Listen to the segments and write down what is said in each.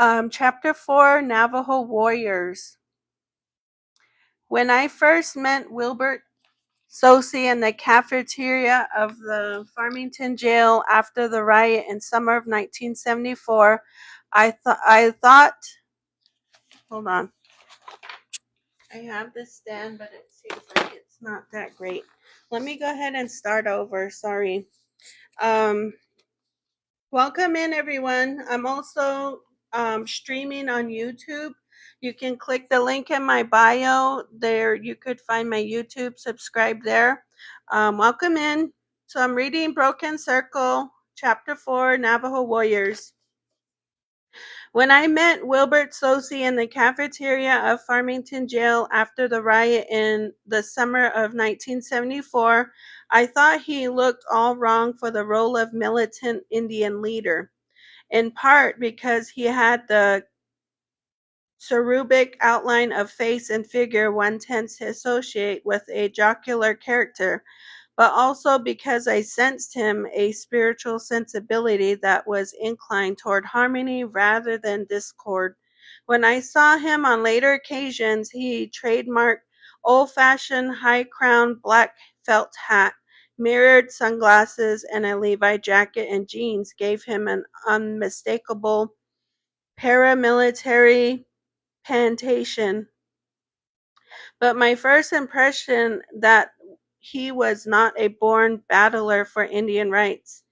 Chapter 4, Navajo Warriors. When I first met Wilbert Sosi in the cafeteria of the Farmington jail after the riot in summer of 1974, I thought, hold on, I have this stand, but it seems like it's not that great. Let me go ahead and start over. Sorry. Um, Welcome in, everyone. I'm also streaming on YouTube. You can click the link in my bio. There, you could find my YouTube. Subscribe there. Welcome in. So I'm reading Broken Circle, Chapter 4, Navajo Warriors. When I met Wilbert Sosi in the cafeteria of Farmington Jail after the riot in the summer of 1974, I thought he looked all wrong for the role of militant Indian leader, in part because he had the cherubic outline of face and figure one tends to associate with a jocular character, but also because I sensed him a spiritual sensibility that was inclined toward harmony rather than discord. When I saw him on later occasions, he trademarked old-fashioned high-crowned black felt hat, mirrored sunglasses, and a Levi jacket and jeans gave him an unmistakable paramilitary plantation. But my first impression that he was not a born battler for Indian rights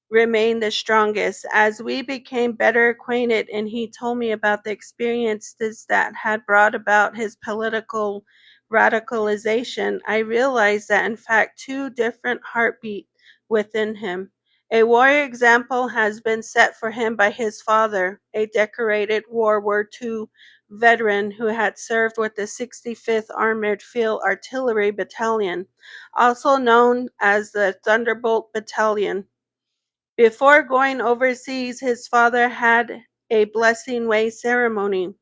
remained the strongest. As we became better acquainted and he told me about the experiences that had brought about his political radicalization, I realized that in fact two different heartbeat within him. A warrior example has been set for him by his father, a decorated World War II veteran who had served with the 65th Armored Field Artillery Battalion, also known as the Thunderbolt Battalion. Before going overseas, his father had a blessing way ceremony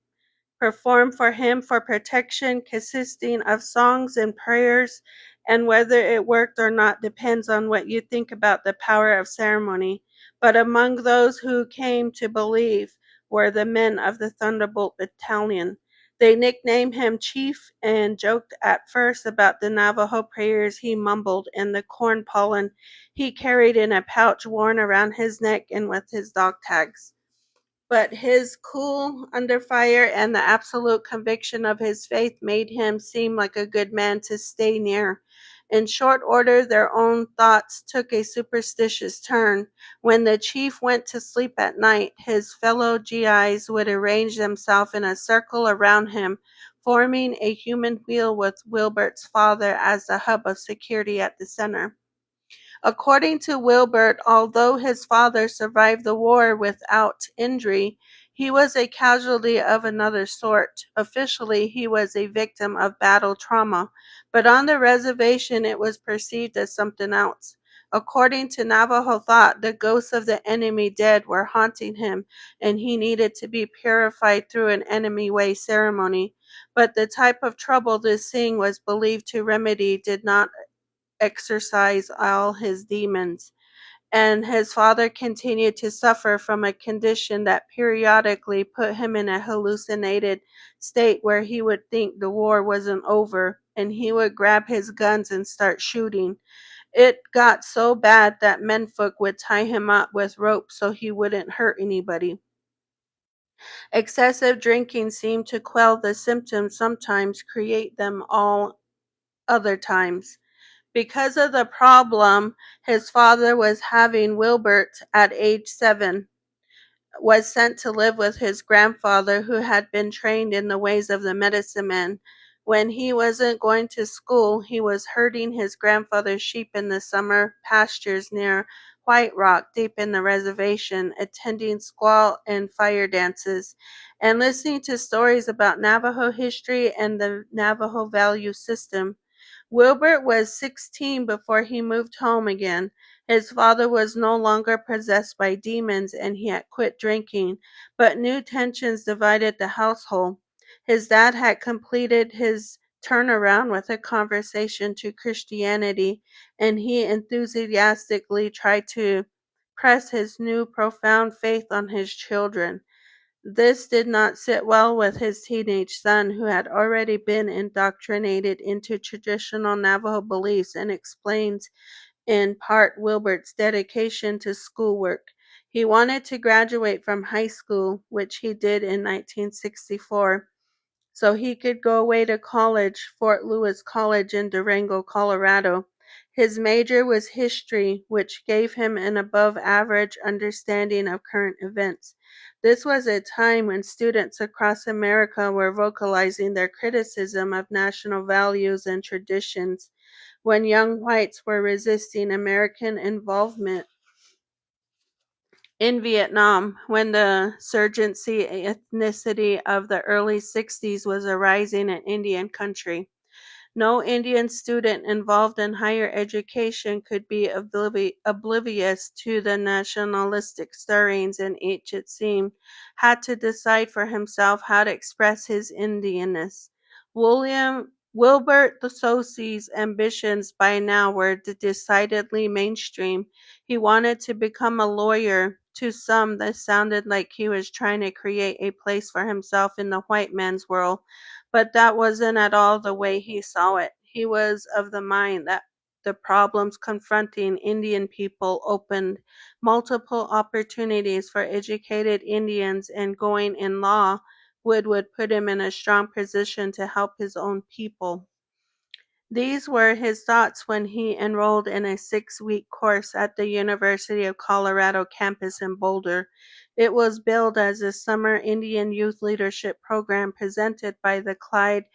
performed for him for protection, consisting of songs and prayers, and whether it worked or not depends on what you think about the power of ceremony. But among those who came to believe were the men of the Thunderbolt Battalion. They nicknamed him Chief and joked at first about the Navajo prayers he mumbled and the corn pollen he carried in a pouch worn around his neck and with his dog tags. But his cool under fire and the absolute conviction of his faith made him seem like a good man to stay near. In short order, their own thoughts took a superstitious turn. When the chief went to sleep at night, his fellow GIs would arrange themselves in a circle around him, forming a human wheel with Wilbert's father as the hub of security at the center. According to Wilbert, although his father survived the war without injury, he was a casualty of another sort. Officially, he was a victim of battle trauma, but on the reservation it was perceived as something else. According to Navajo thought, the ghosts of the enemy dead were haunting him, and he needed to be purified through an enemy way ceremony. But the type of trouble this thing was believed to remedy did not exorcise all his demons, and his father continued to suffer from a condition that periodically put him in a hallucinated state where he would think the war wasn't over and he would grab his guns and start shooting. It got so bad that menfolk would tie him up with ropes so he wouldn't hurt anybody. Excessive drinking seemed to quell the symptoms, sometimes create them all other times. Because of the problem his father was having, Wilbert, at age 7, was sent to live with his grandfather, who had been trained in the ways of the medicine man. When he wasn't going to school, he was herding his grandfather's sheep in the summer pastures near White Rock, deep in the reservation, attending squaw and fire dances, and listening to stories about Navajo history and the Navajo value system. Wilbert was 16 before he moved home again. His father was no longer possessed by demons and he had quit drinking, but new tensions divided the household. His dad had completed his turnaround with a conversion to Christianity, and he enthusiastically tried to press his new profound faith on his children. This did not sit well with his teenage son, who had already been indoctrinated into traditional Navajo beliefs, and explains in part Wilbert's dedication to schoolwork. He wanted to graduate from high school, which he did in 1964, so he could go away to college, Fort Lewis College in Durango, Colorado. His major was history, which gave him an above average understanding of current events. This was a time when students across America were vocalizing their criticism of national values and traditions, when young whites were resisting American involvement in Vietnam, when the surgency ethnicity of the early 60s was arising in Indian country. No Indian student involved in higher education could be oblivious to the nationalistic stirrings, and each, it seemed, had to decide for himself how to express his Indianness. Wilbert the Socie's ambitions by now were decidedly mainstream. He wanted to become a lawyer. To some, this sounded like he was trying to create a place for himself in the white man's world, but that wasn't at all the way he saw it. He was of the mind that the problems confronting Indian people opened multiple opportunities for educated Indians, and going in law would put him in a strong position to help his own people. These were his thoughts when he enrolled in a 6-week course at the University of Colorado campus in Boulder. It was billed as a summer Indian youth leadership program presented by the Clyde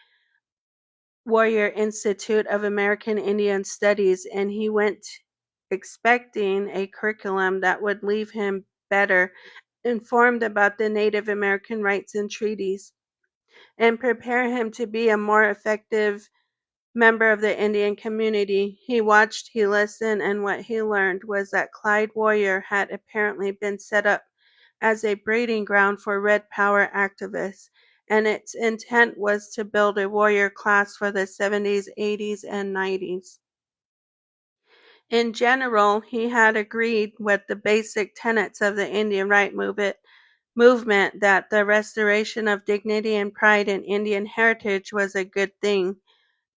Warrior Institute of American Indian Studies, and he went expecting a curriculum that would leave him better informed about the Native American rights and treaties, and prepare him to be a more effective member of the Indian community. He watched, he listened, and what he learned was that Clyde Warrior had apparently been set up as a breeding ground for Red Power activists, and its intent was to build a warrior class for the 70s, 80s, and 90s. In general, he had agreed with the basic tenets of the Indian right movement that the restoration of dignity and pride in Indian heritage was a good thing,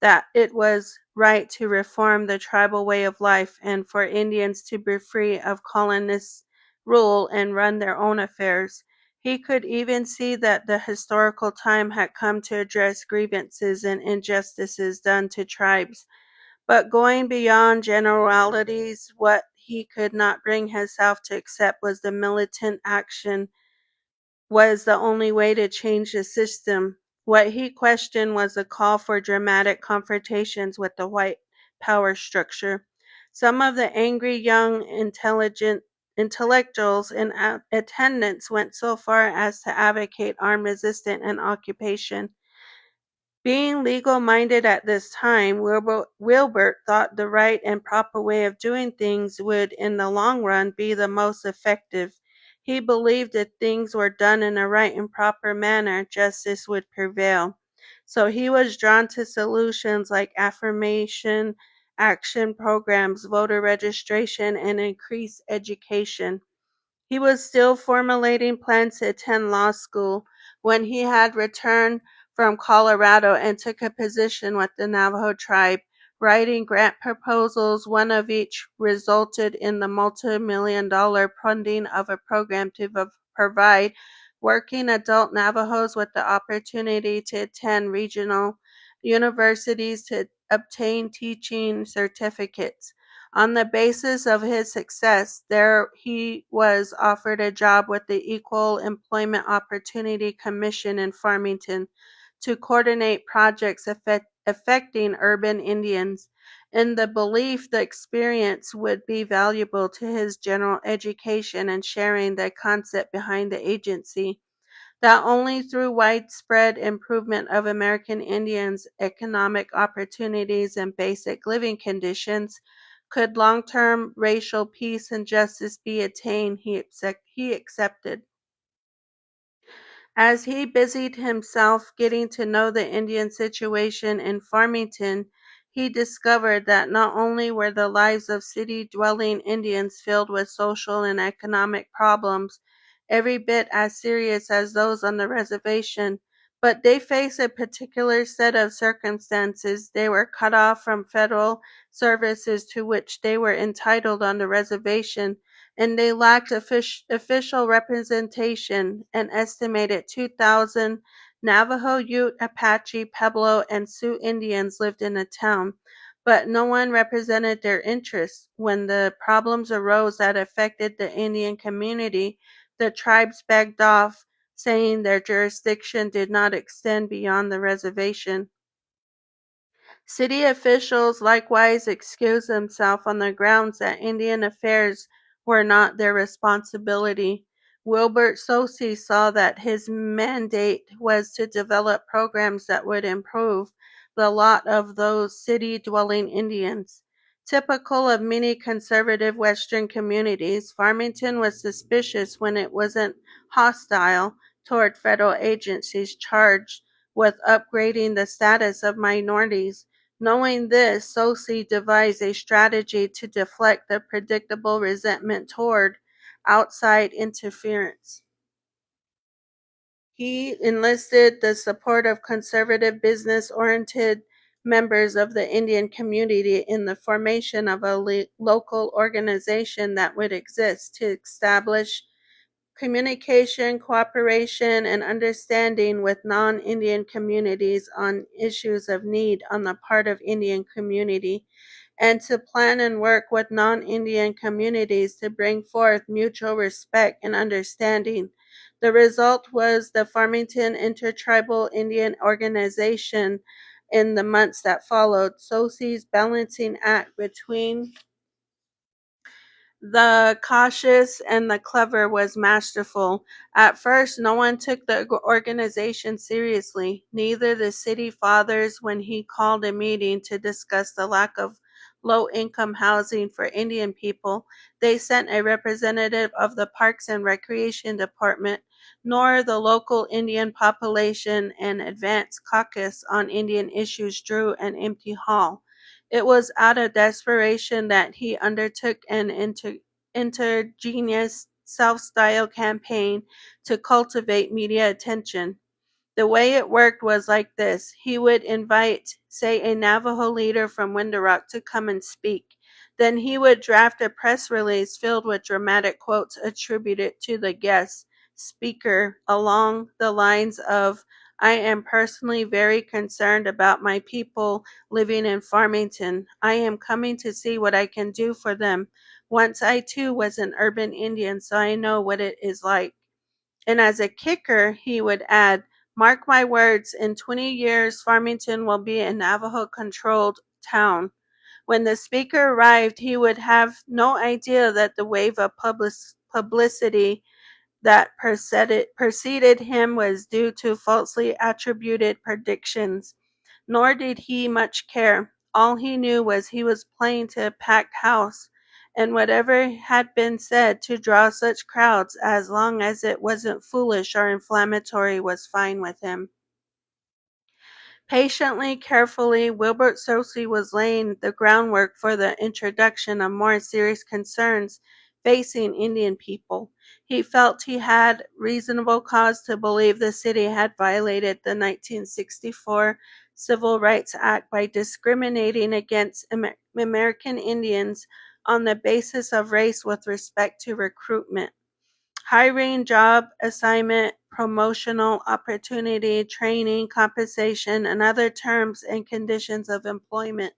that it was right to reform the tribal way of life, and for Indians to be free of colonist rule and run their own affairs. He could even see that the historical time had come to address grievances and injustices done to tribes. But going beyond generalities, what he could not bring himself to accept was the militant action was the only way to change the system. What he questioned was a call for dramatic confrontations with the white power structure. Some of the angry young intellectuals in attendance went so far as to advocate armed resistance and occupation. Being legal-minded at this time, Wilbert thought the right and proper way of doing things would, in the long run, be the most effective. He believed if things were done in a right and proper manner, justice would prevail. So he was drawn to solutions like affirmation action programs, voter registration, and increased education. He was still formulating plans to attend law school when he had returned from Colorado and took a position with the Navajo tribe, writing grant proposals. One of each resulted in the multi-million-dollar funding of a program to provide working adult Navajos with the opportunity to attend regional universities to obtain teaching certificates. On the basis of his success there, he was offered a job with the Equal Employment Opportunity Commission in Farmington to coordinate projects affecting urban Indians, in the belief the experience would be valuable to his general education and sharing the concept behind the agency, that only through widespread improvement of American Indians' economic opportunities and basic living conditions could long-term racial peace and justice be attained. He accepted. As he busied himself getting to know the Indian situation in Farmington, he discovered that not only were the lives of city-dwelling Indians filled with social and economic problems, every bit as serious as those on the reservation, but they face a particular set of circumstances. They were cut off from federal services to which they were entitled on the reservation, and they lacked official representation. An estimated 2,000 Navajo, Ute, Apache, Pueblo, and Sioux Indians lived in the town, but no one represented their interests. When the problems arose that affected the Indian community, the tribes begged off, saying their jurisdiction did not extend beyond the reservation. City officials likewise excused themselves on the grounds that Indian affairs were not their responsibility. Wilbert Sosey saw that his mandate was to develop programs that would improve the lot of those city-dwelling Indians. Typical of many conservative Western communities, Farmington was suspicious when it wasn't hostile toward federal agencies charged with upgrading the status of minorities. Knowing this, Sosey devised a strategy to deflect the predictable resentment toward outside interference. He enlisted the support of conservative, business-oriented members of the Indian community in the formation of a local organization that would exist to establish communication, cooperation, and understanding with non-Indian communities on issues of need on the part of Indian community, and to plan and work with non-Indian communities to bring forth mutual respect and understanding. The result was the Farmington Intertribal Indian Organization in the months that followed. Sosey's balancing act between the cautious and the clever was masterful. At first, no one took the organization seriously, neither the city fathers when he called a meeting to discuss the lack of low-income housing for Indian people. They sent a representative of the Parks and Recreation Department, nor the local Indian population and advance caucus on Indian issues drew an empty hall. It was out of desperation that he undertook an ingenious self-styled campaign to cultivate media attention. The way it worked was like this. He would invite, say, a Navajo leader from Window Rock to come and speak. Then he would draft a press release filled with dramatic quotes attributed to the guest speaker along the lines of, I am personally very concerned about my people living in Farmington. I am coming to see what I can do for them. Once I too was an urban Indian, so I know what it is like. And as a kicker, he would add, mark my words, in 20 years, Farmington will be a Navajo controlled town. When the speaker arrived, he would have no idea that the wave of publicity that preceded him was due to falsely attributed predictions. Nor did he much care. All he knew was he was playing to a packed house, and whatever had been said to draw such crowds, as long as it wasn't foolish or inflammatory, was fine with him. Patiently, carefully, Wilbert Sosey was laying the groundwork for the introduction of more serious concerns facing Indian people. He felt he had reasonable cause to believe the city had violated the 1964 Civil Rights Act by discriminating against American Indians on the basis of race with respect to recruitment. Hiring, job assignment, promotional opportunity, training, compensation, and other terms and conditions of employment.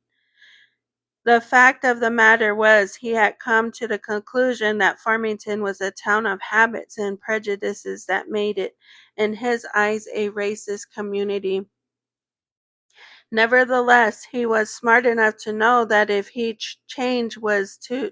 The fact of the matter was he had come to the conclusion that Farmington was a town of habits and prejudices that made it, in his eyes, a racist community. Nevertheless, he was smart enough to know that if change was to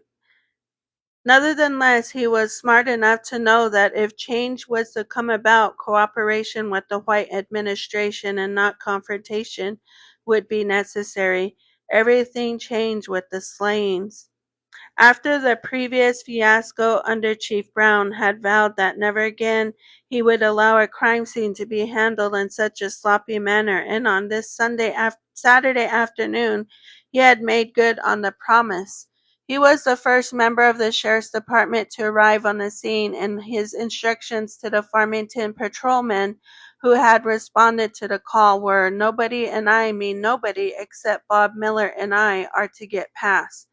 Nevertheless, he was smart enough to know that if change was to come about, cooperation with the white administration and not confrontation would be necessary. Everything changed with the slayings. After the previous fiasco under Chief Brown had vowed that never again he would allow a crime scene to be handled in such a sloppy manner, and on this Saturday afternoon he had made good on the promise. He was the first member of the sheriff's department to arrive on the scene, and his instructions to the Farmington patrolmen who had responded to the call were, "Nobody, and I mean nobody, except Bob Miller and I are to get past.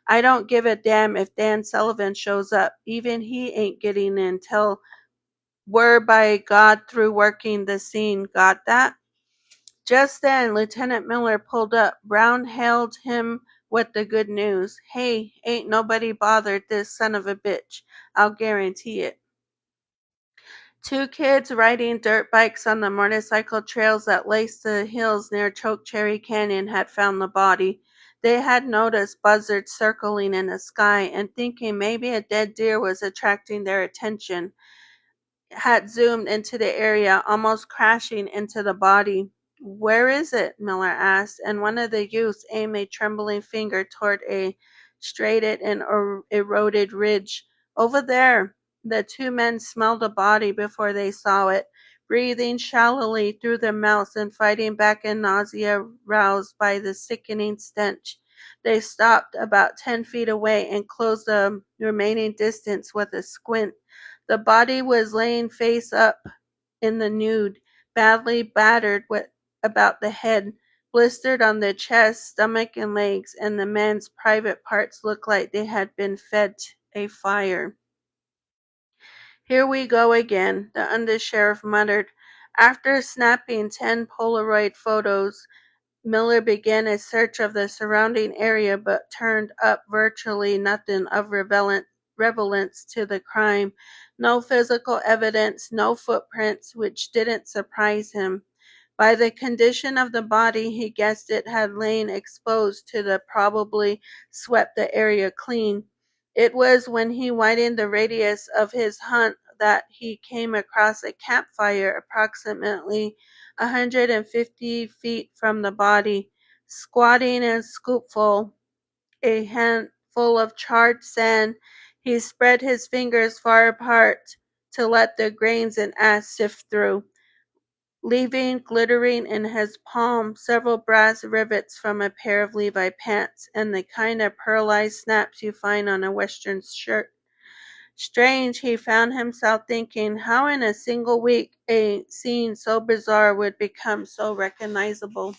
I don't give a damn if Dan Sullivan shows up. Even he ain't getting in till we're by God through working the scene. Got that?" Just then Lieutenant Miller pulled up. Brown hailed him with the good news. "Hey, ain't nobody bothered this son of a bitch. I'll guarantee it." Two kids riding dirt bikes on the motorcycle trails that laced the hills near Chokecherry Canyon had found the body. They had noticed buzzards circling in the sky and, thinking maybe a dead deer was attracting their attention, had zoomed into the area, almost crashing into the body. "Where is it?" Miller asked, and one of the youths aimed a trembling finger toward a straightened and eroded ridge. "Over there." The two men smelled the body before they saw it, breathing shallowly through their mouths and fighting back a nausea roused by the sickening stench. They stopped about 10 feet away and closed the remaining distance with a squint. The body was laying face up in the nude, badly battered about the head, blistered on the chest, stomach, and legs, and the men's private parts looked like they had been fed a fire. "Here we go again," the undersheriff muttered. After snapping 10 Polaroid photos, Miller began a search of the surrounding area but turned up virtually nothing of relevance to the crime. No physical evidence, no footprints, which didn't surprise him. By the condition of the body, he guessed it had lain exposed to the probably swept the area clean. It was when he widened the radius of his hunt that he came across a campfire approximately 150 feet from the body. Squatting a scoopful, a handful of charred sand, he spread his fingers far apart to let the grains and ash sift through, leaving glittering in his palm several brass rivets from a pair of Levi pants, and the kind of pearlized snaps you find on a Western shirt. Strange, he found himself thinking, how in a single week a scene so bizarre would become so recognizable.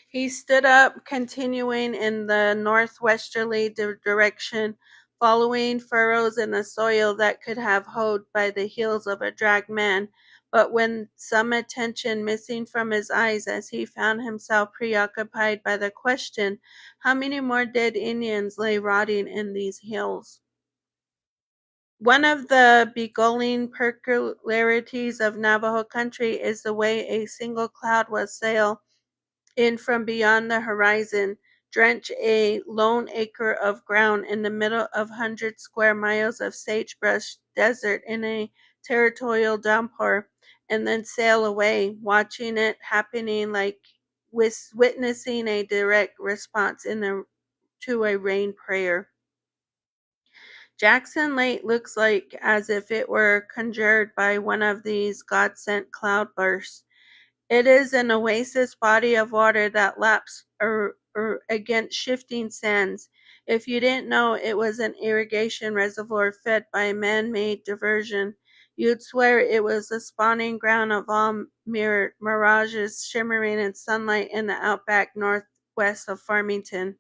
He stood up, continuing in the northwesterly direction, following furrows in the soil that could have hoed by the heels of a dragged man, but with some attention missing from his eyes as he found himself preoccupied by the question, how many more dead Indians lay rotting in these hills? One of the beguiling peculiarities of Navajo country is the way a single cloud will sail in from beyond the horizon, drench a lone acre of ground in the middle of 100 square miles of sagebrush desert in a territorial downpour, and then sail away, watching it happening like witnessing a direct response to a rain prayer. Jackson Lake looks like as if it were conjured by one of these God-sent cloudbursts. It is an oasis body of water that laps against shifting sands. If you didn't know it was an irrigation reservoir fed by a man-made diversion, you'd swear it was the spawning ground of all mirages shimmering in sunlight in the outback northwest of Farmington.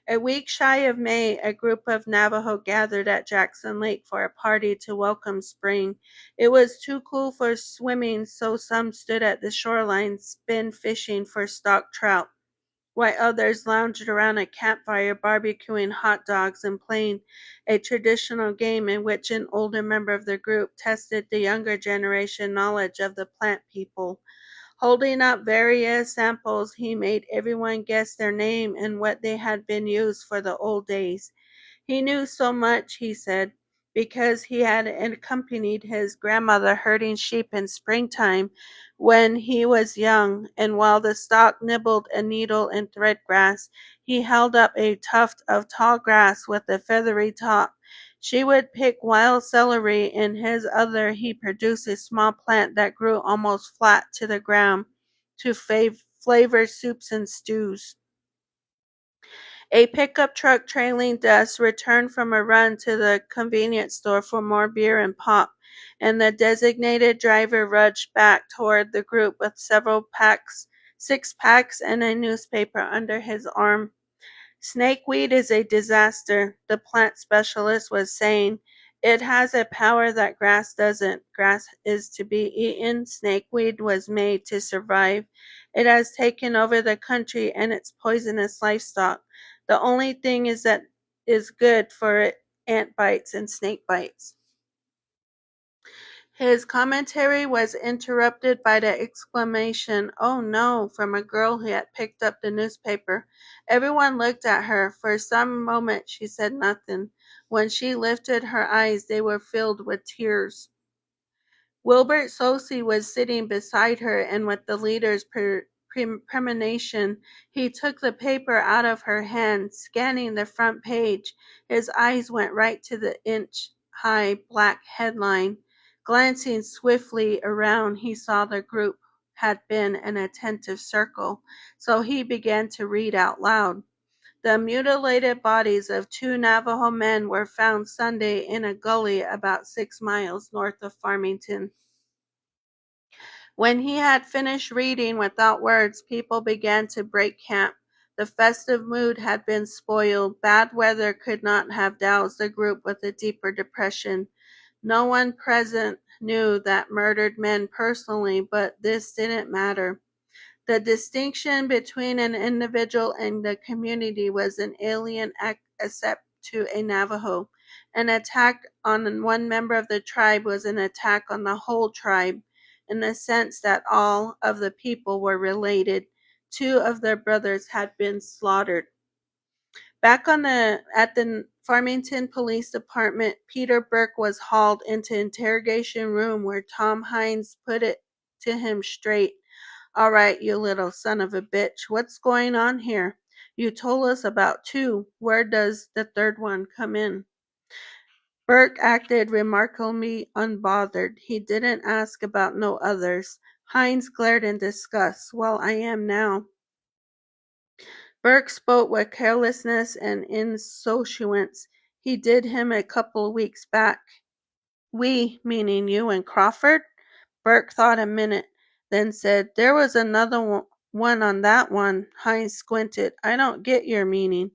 A week shy of May, a group of Navajo gathered at Jackson Lake for a party to welcome spring. It was too cool for swimming, so some stood at the shoreline spin fishing for stock trout, while others lounged around a campfire barbecuing hot dogs and playing a traditional game in which an older member of the group tested the younger generation knowledge of the plant people. Holding up various samples, he made everyone guess their name and what they had been used for the old days. He knew so much, he said, because he had accompanied his grandmother herding sheep in springtime when he was young, and while the stock nibbled a needle and thread grass, he held up a tuft of tall grass with a feathery top. She would pick wild celery; in his other he produced a small plant that grew almost flat to the ground to flavor soups and stews. A pickup truck trailing dust returned from a run to the convenience store for more beer and pop, and the designated driver rushed back toward the group with several packs, 6 packs, and a newspaper under his arm. Snakeweed is a disaster, the plant specialist was saying. It has a power that grass doesn't. Grass is to be eaten. Snakeweed was made to survive. It has taken over the country and its poisonous livestock. The only thing is that is good for it ant bites and snake bites. His commentary was interrupted by the exclamation, "Oh no," from a girl who had picked up the newspaper. Everyone looked at her. For some moment she said nothing. When she lifted her eyes, they were filled with tears. Wilbert Sosi was sitting beside her, and with the leader's premonition, he took the paper out of her hand, scanning the front page. His eyes went right to the inch-high black headline. Glancing swiftly around, he saw the group had been an attentive circle, so he began to read out loud. The mutilated bodies of 2 Navajo men were found Sunday in a gully about 6 miles north of Farmington. When he had finished reading without words, people began to break camp. The festive mood had been spoiled. Bad weather could not have doused the group with a deeper depression. No one present knew that murdered men personally, but this didn't matter. The distinction between an individual and the community was an alien except to a Navajo. An attack on one member of the tribe was an attack on the whole tribe, in the sense that all of the people were related. 2 of their brothers had been slaughtered. Back at the Farmington Police Department, Peter Burke was hauled into interrogation room where Tom Hines put it to him straight. "All right, you little son of a bitch, what's going on here? You told us about 2. Where does the third one come in?" Burke acted remarkably unbothered. He didn't ask about no others. Hines glared in disgust. "Well, I am now." Burke spoke with carelessness and insouciance. "He did him a couple weeks back." "We, meaning you and Crawford?" Burke thought a minute, then said, "There was another one on that one." Hines squinted. "I don't get your meaning."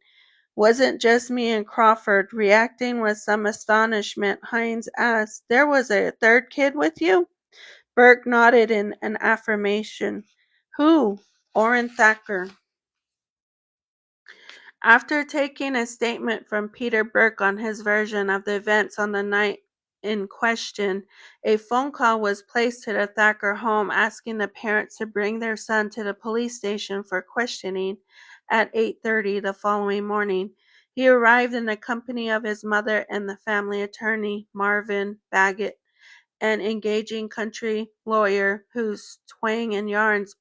"Wasn't just me and Crawford." Reacting with some astonishment, Hines asked, "There was a third kid with you?" Burke nodded in an affirmation. "Who?" "Orrin Thacker." After taking a statement from Peter Burke on his version of the events on the night in question, a phone call was placed to the Thacker home asking the parents to bring their son to the police station for questioning at 8:30 the following morning. He arrived in the company of his mother and the family attorney, Marvin Baggett, an engaging country lawyer whose twang and yarns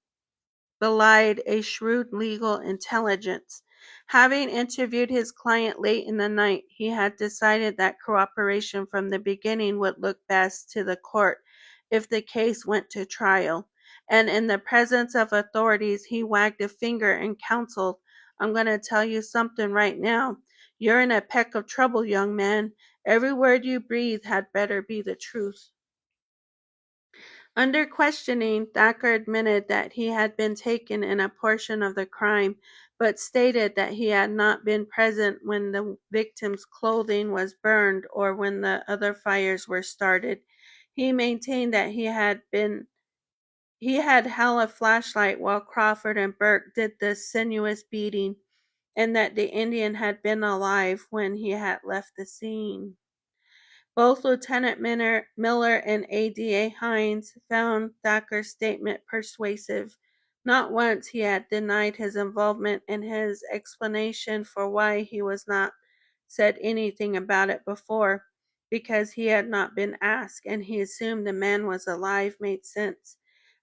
belied a shrewd legal intelligence. Having interviewed his client late in the night, he had decided that cooperation from the beginning would look best to the court if the case went to trial. And in the presence of authorities, he wagged a finger and counseled, "I'm going to tell you something right now. You're in a peck of trouble, young man. Every word you breathe had better be the truth." Under questioning, Thacker admitted that he had been taken in a portion of the crime, but stated that he had not been present when the victim's clothing was burned or when the other fires were started. He maintained that he had held a flashlight while Crawford and Burke did the sinuous beating, and that the Indian had been alive when he had left the scene. Both Lieutenant Miller and ADA Hines found Thacker's statement persuasive. Not once he had denied his involvement, and his explanation for why he was not said anything about it before, because he had not been asked, and he assumed the man was alive, made sense.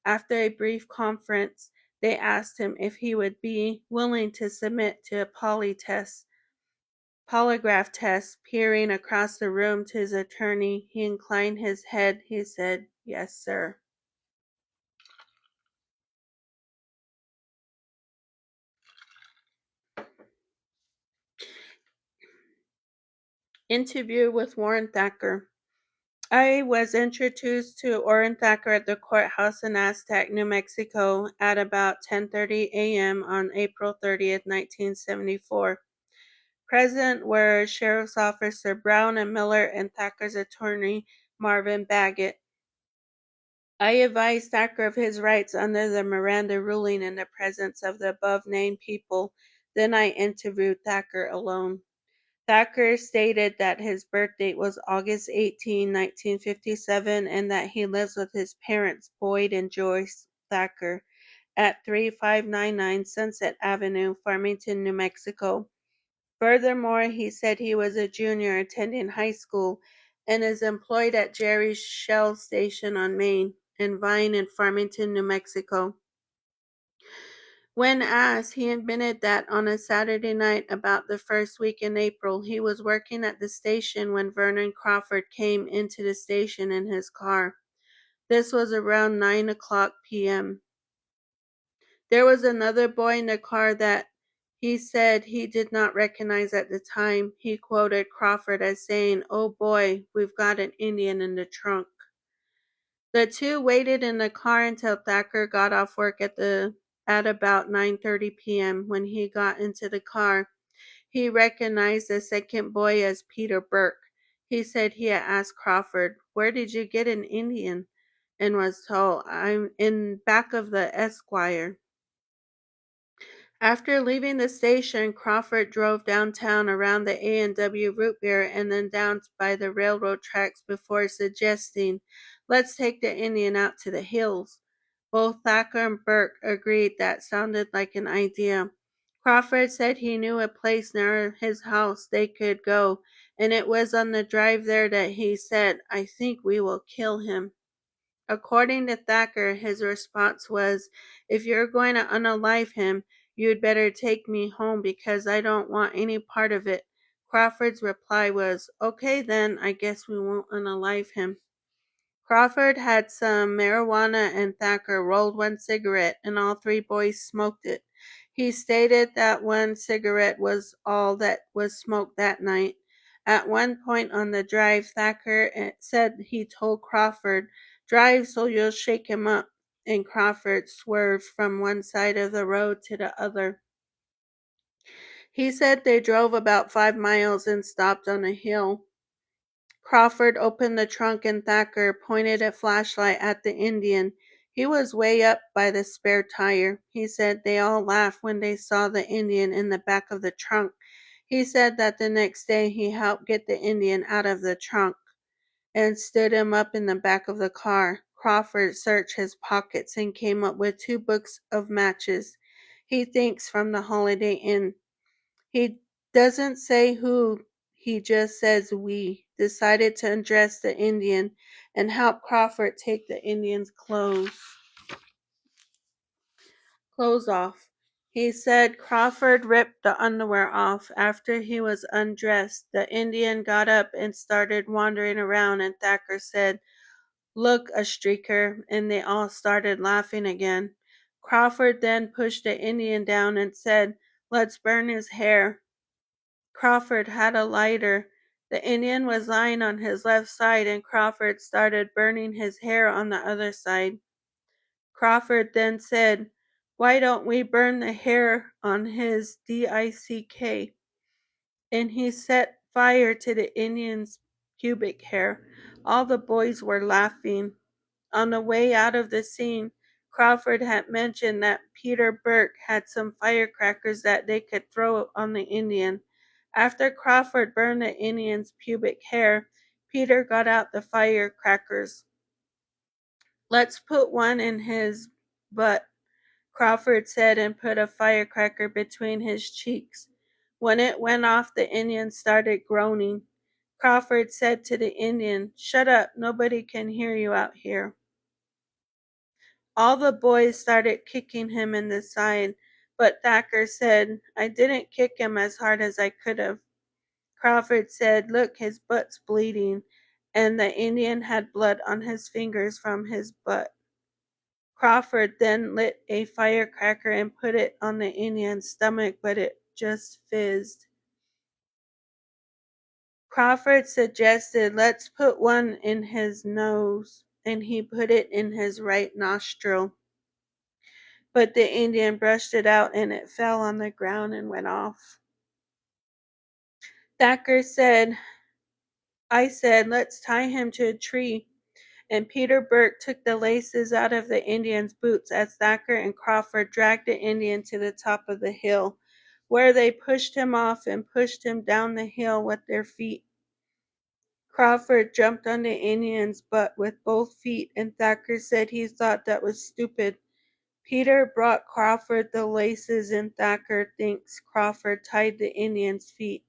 After a brief conference, they asked him if he would be willing to submit to a polygraph test. Peering across the room to his attorney, he inclined his head. He said, "Yes, sir." Interview with Warren Thacker. I was introduced to Warren Thacker at the courthouse in Aztec, New Mexico at about 10:30 a.m. on April 30th, 1974. Present were Sheriff's Officer Brown and Miller and Thacker's attorney, Marvin Baggett. I advised Thacker of his rights under the Miranda ruling in the presence of the above-named people. Then I interviewed Thacker alone. Thacker stated that his birth date was August 18, 1957, and that he lives with his parents, Boyd and Joyce Thacker, at 3599 Sunset Avenue, Farmington, New Mexico. Furthermore, he said he was a junior attending high school and is employed at Jerry's Shell Station on Main and Vine in Farmington, New Mexico. When asked, he admitted that on a Saturday night about the first week in April, he was working at the station when Vernon Crawford came into the station in his car. This was around 9 o'clock p.m. There was another boy in the car that he said he did not recognize at the time. He quoted Crawford as saying, "Oh boy, we've got an Indian in the trunk." The two waited in the car until Thacker got off work at about 9:30 p.m. When he got into the car, he recognized the second boy as Peter Burke. He said he had asked Crawford, "Where did you get an Indian?" and was told, "I'm in back of the Esquire." After leaving the station, Crawford drove downtown around the A&W root beer and then down by the railroad tracks before suggesting, "Let's take the Indian out to the hills." Both Thacker and Burke agreed that sounded like an idea. Crawford said he knew a place near his house they could go, and it was on the drive there that he said, "I think we will kill him." According to Thacker, his response was, "If you're going to unalive him, you'd better take me home because I don't want any part of it." Crawford's reply was, "Okay then, I guess we won't unalive him." Crawford had some marijuana and Thacker rolled one cigarette and all three boys smoked it. He stated that one cigarette was all that was smoked that night. At one point on the drive, Thacker said he told Crawford, "Drive so you'll shake him up," and Crawford swerved from one side of the road to the other. He said they drove about 5 miles and stopped on a hill. Crawford opened the trunk and Thacker pointed a flashlight at the Indian. He was way up by the spare tire. He said they all laughed when they saw the Indian in the back of the trunk. He said that the next day he helped get the Indian out of the trunk and stood him up in the back of the car. Crawford searched his pockets and came up with 2 books of matches, he thinks from the Holiday Inn. He doesn't say who, he just says we decided to undress the Indian and help Crawford take the Indian's clothes off. He said Crawford ripped the underwear off. After he was undressed, the Indian got up and started wandering around, and Thacker said, "Look, a streaker," and they all started laughing again. Crawford then pushed the Indian down and said, "Let's burn his hair." Crawford had a lighter. The Indian was lying on his left side and Crawford started burning his hair on the other side. Crawford then said, "Why don't we burn the hair on his dick?" And he set fire to the Indian's pubic hair. All the boys were laughing. On the way out of the scene, Crawford had mentioned that Peter Burke had some firecrackers that they could throw on the Indian. After Crawford burned the Indian's pubic hair, Peter got out the firecrackers. "Let's put one in his butt," Crawford said, and put a firecracker between his cheeks. When it went off, the Indian started groaning. Crawford said to the Indian, "Shut up, nobody can hear you out here." All the boys started kicking him in the side, but Thacker said, "I didn't kick him as hard as I could have." Crawford said, "Look, his butt's bleeding," and the Indian had blood on his fingers from his butt. Crawford then lit a firecracker and put it on the Indian's stomach, but it just fizzed. Crawford suggested, "Let's put one in his nose," and he put it in his right nostril. But the Indian brushed it out and it fell on the ground and went off. Thacker said, "I said, let's tie him to a tree," and Peter Burke took the laces out of the Indian's boots as Thacker and Crawford dragged the Indian to the top of the hill, where they pushed him off and pushed him down the hill with their feet. Crawford jumped on the Indian's butt with both feet, and Thacker said he thought that was stupid. Peter brought Crawford the laces, and Thacker thinks Crawford tied the Indian's feet.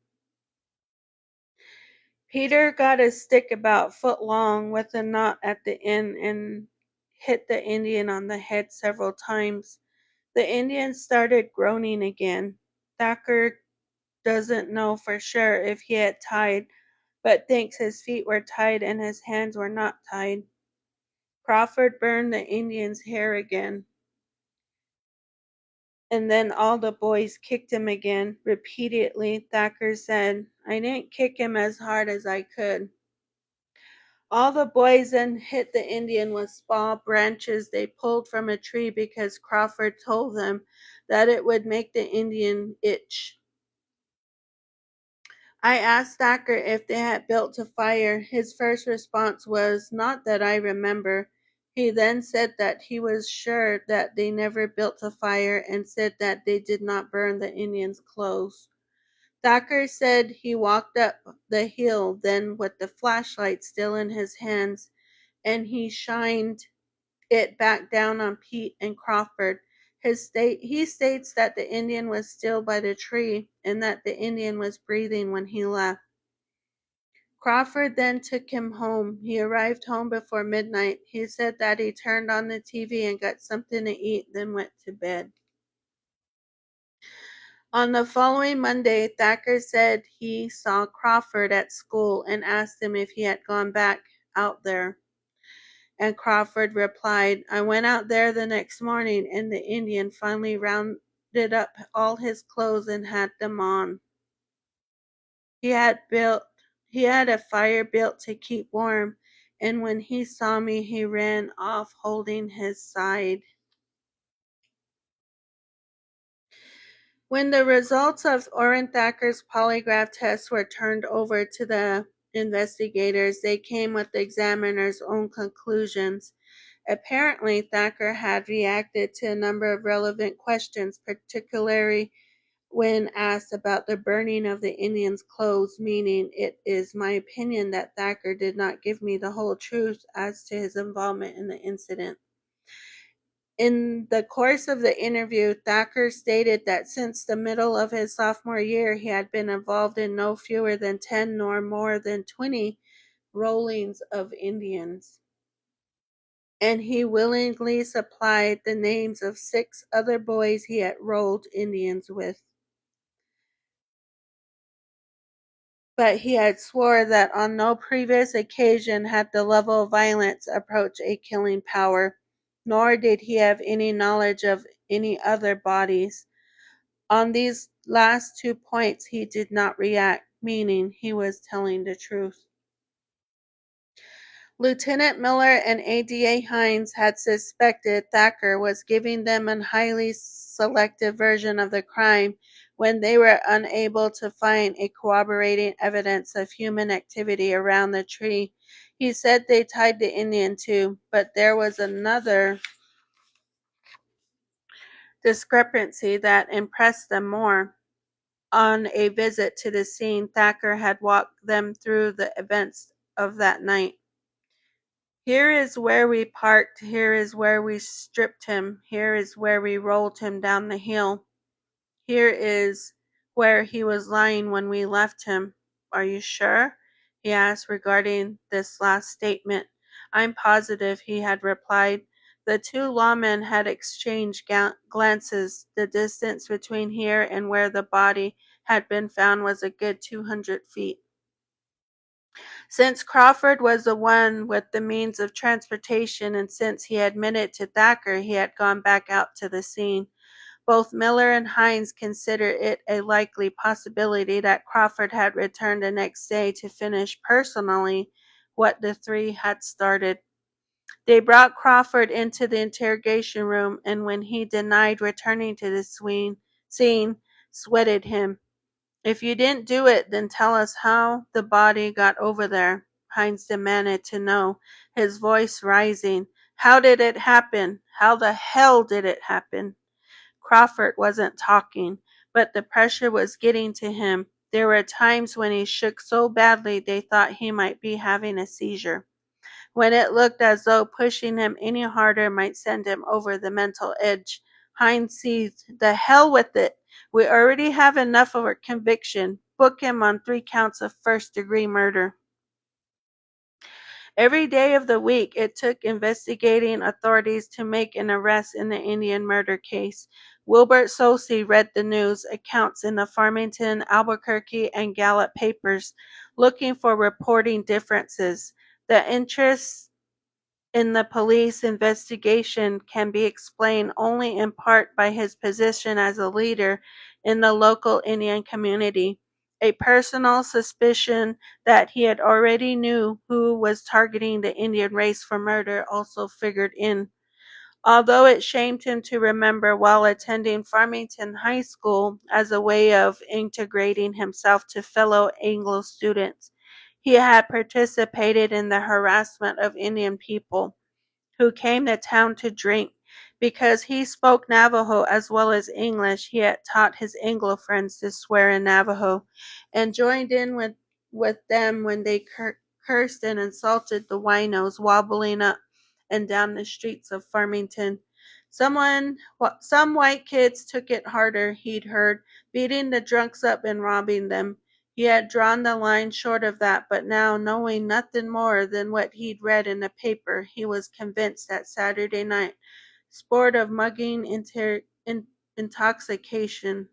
Peter got a stick about foot long with a knot at the end and hit the Indian on the head several times. The Indian started groaning again. Thacker doesn't know for sure if he had tied, but thinks his feet were tied and his hands were not tied. Crawford burned the Indian's hair again, and then all the boys kicked him again. Repeatedly, Thacker said, "I didn't kick him as hard as I could." All the boys then hit the Indian with small branches they pulled from a tree because Crawford told them that it would make the Indian itch. I asked Thacker if they had built a fire. His first response was, "Not that I remember." He then said that he was sure that they never built a fire and said that they did not burn the Indians' clothes. Thacker said he walked up the hill then with the flashlight still in his hands, and he shined it back down on Pete and Crawford. He states that the Indian was still by the tree and that the Indian was breathing when he left. Crawford then took him home. He arrived home before midnight. He said that he turned on the TV and got something to eat, then went to bed. On the following Monday, Thacker said he saw Crawford at school and asked him if he had gone back out there. And Crawford replied, "I went out there the next morning and the Indian finally rounded up all his clothes and had them on. He had a fire built to keep warm, and when he saw me, he ran off holding his side." When the results of Orrin Thacker's polygraph tests were turned over to the investigators, they came with the examiner's own conclusions. Apparently, Thacker had reacted to a number of relevant questions, particularly when asked about the burning of the Indians' clothes, meaning, "It is my opinion that Thacker did not give me the whole truth as to his involvement in the incident." In the course of the interview, Thacker stated that since the middle of his sophomore year, he had been involved in no fewer than 10 nor more than 20 rollings of Indians, and he willingly supplied the names of 6 other boys he had rolled Indians with. But he had swore that on no previous occasion had the level of violence approached a killing power, nor did he have any knowledge of any other bodies. On these last 2 points he did not react, meaning he was telling the truth. Lieutenant Miller and ADA Hines had suspected Thacker was giving them a highly selective version of the crime when they were unable to find a corroborating evidence of human activity around the tree. He said they tied the Indian too, but there was another discrepancy that impressed them more. On a visit to the scene, Thacker had walked them through the events of that night. "Here is where we parked, here is where we stripped him, here is where we rolled him down the hill. Here is where he was lying when we left him." "Are you sure?" he asked regarding this last statement. "I'm positive," he had replied. The 2 lawmen had exchanged glances. The distance between here and where the body had been found was a good 200 feet. Since Crawford was the one with the means of transportation, and since he admitted to Thacker he had gone back out to the scene, Both Miller and Hines considered it a likely possibility that Crawford had returned the next day to finish personally what the three had started. They brought Crawford into the interrogation room, and when he denied returning to the scene, sweated him. "If you didn't do it, then tell us how the body got over there," Hines demanded to know, his voice rising. "How did it happen? How the hell did it happen?" Crawford wasn't talking, but the pressure was getting to him. There were times when he shook so badly they thought he might be having a seizure. When it looked as though pushing him any harder might send him over the mental edge, Hines seized. "The hell with it. We already have enough of a conviction. Book him on 3 counts of first-degree murder." Every day of the week it took investigating authorities to make an arrest in the Indian murder case. Wilbert Sosey read the news accounts in the Farmington, Albuquerque, and Gallup papers, looking for reporting differences. The interest in the police investigation can be explained only in part by his position as a leader in the local Indian community. A personal suspicion that he had already knew who was targeting the Indian race for murder also figured in. Although it shamed him to remember while attending Farmington High School as a way of integrating himself to fellow Anglo students, he had participated in the harassment of Indian people who came to town to drink. Because he spoke Navajo as well as English, he had taught his Anglo friends to swear in Navajo, and joined in with them when they cursed and insulted the winos wobbling up and down the streets of Farmington. Some white kids took it harder, he'd heard, beating the drunks up and robbing them. He had drawn the line short of that, but now, knowing nothing more than what he'd read in the paper, he was convinced that Saturday night sport of mugging intoxicated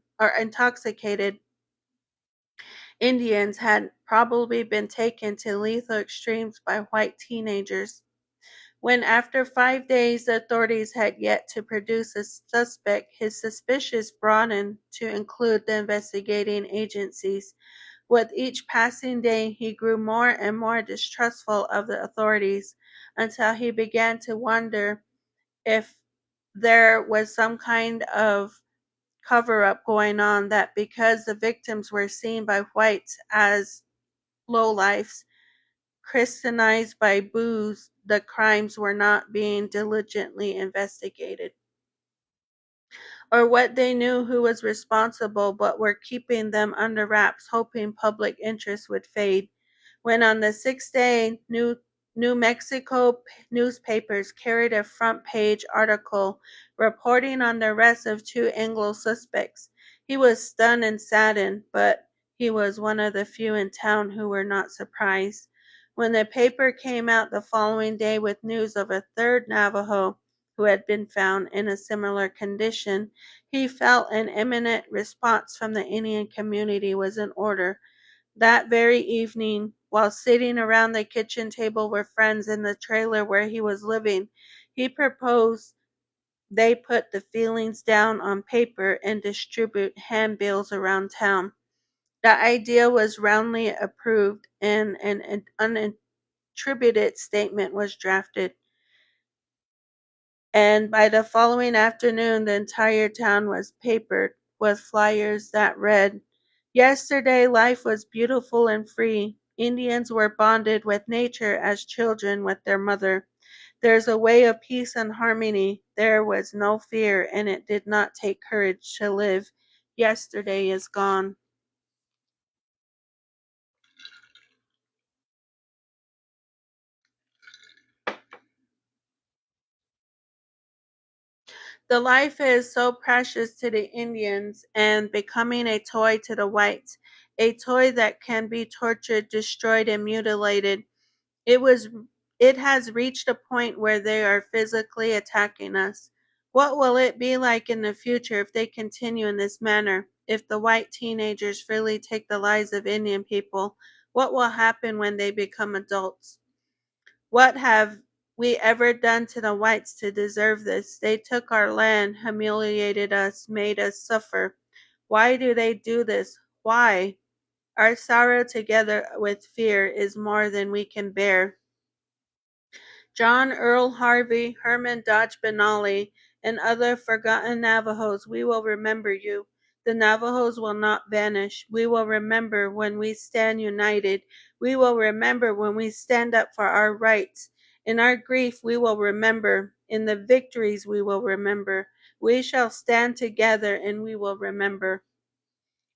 Indians had probably been taken to lethal extremes by white teenagers. When, after 5 days, the authorities had yet to produce a suspect, his suspicions broadened to include the investigating agencies. With each passing day, he grew more and more distrustful of the authorities, until he began to wonder if there was some kind of cover-up going on, that because the victims were seen by whites as lowlifes, Christianized by booze, the crimes were not being diligently investigated, or what they knew who was responsible but were keeping them under wraps, hoping public interest would fade. When on the 6th day, New Mexico newspapers carried a front-page article reporting on the arrest of 2 Anglo suspects, he was stunned and saddened, but he was one of the few in town who were not surprised. When the paper came out the following day with news of a third Navajo who had been found in a similar condition, he felt an imminent response from the Indian community was in order. That very evening, while sitting around the kitchen table with friends in the trailer where he was living, he proposed they put the feelings down on paper and distribute handbills around town. The idea was roundly approved, and an unattributed statement was drafted. And by the following afternoon, the entire town was papered with flyers that read, "Yesterday life was beautiful and free. Indians were bonded with nature as children with their mother. There's a way of peace and harmony. There was no fear, and it did not take courage to live. Yesterday is gone." The life is so precious to the Indians and becoming a toy to the whites, a toy that can be tortured, destroyed, and mutilated. It was it has reached a point where they are physically attacking us. What will it be like in the future if they continue in this manner? If the white teenagers freely take the lives of Indian people, what will happen when they become adults? What have we ever done to the whites to deserve this? They took our land, humiliated us, made us suffer. Why do they do this? Why? Our sorrow together with fear is more than we can bear. John Earl Harvey, Herman Dodge Benally, and other forgotten Navajos, we will remember you. The Navajos will not vanish. We will remember when we stand united. We will remember when we stand up for our rights. In our grief, we will remember. In the victories, we will remember. We shall stand together and we will remember.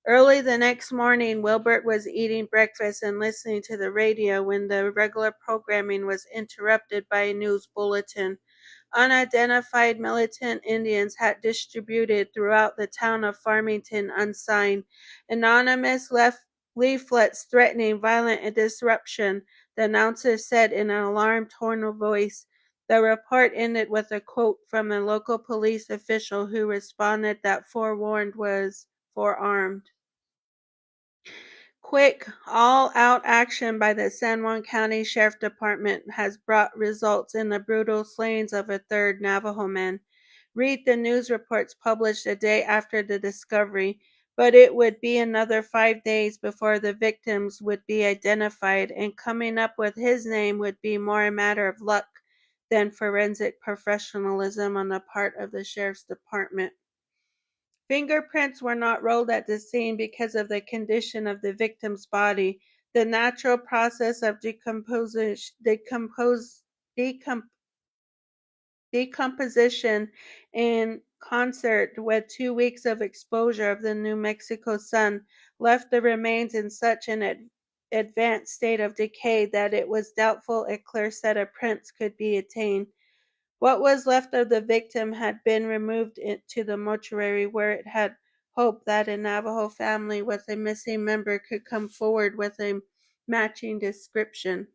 Early the next morning, Wilbert was eating breakfast and listening to the radio when the regular programming was interrupted by a news bulletin. Unidentified militant Indians had distributed throughout the town of Farmington unsigned, anonymous leaflets threatening violent disruption, the announcer said in an alarmed tone of voice. The report ended with a quote from a local police official who responded that forewarned was forearmed. Quick, all-out action by the San Juan County Sheriff Department has brought results in the brutal slayings of a third Navajo man. Read the news reports published a day after the discovery, but it would be another 5 days before the victims would be identified, and coming up with his name would be more a matter of luck than forensic professionalism on the part of the Sheriff's Department. Fingerprints were not rolled at the scene because of the condition of the victim's body. The natural process of decomposition in concert with 2 weeks of exposure of the New Mexico sun left the remains in such an advanced state of decay that it was doubtful a clear set of prints could be attained. What was left of the victim had been removed to the mortuary, where it had hoped that a Navajo family with a missing member could come forward with a matching description.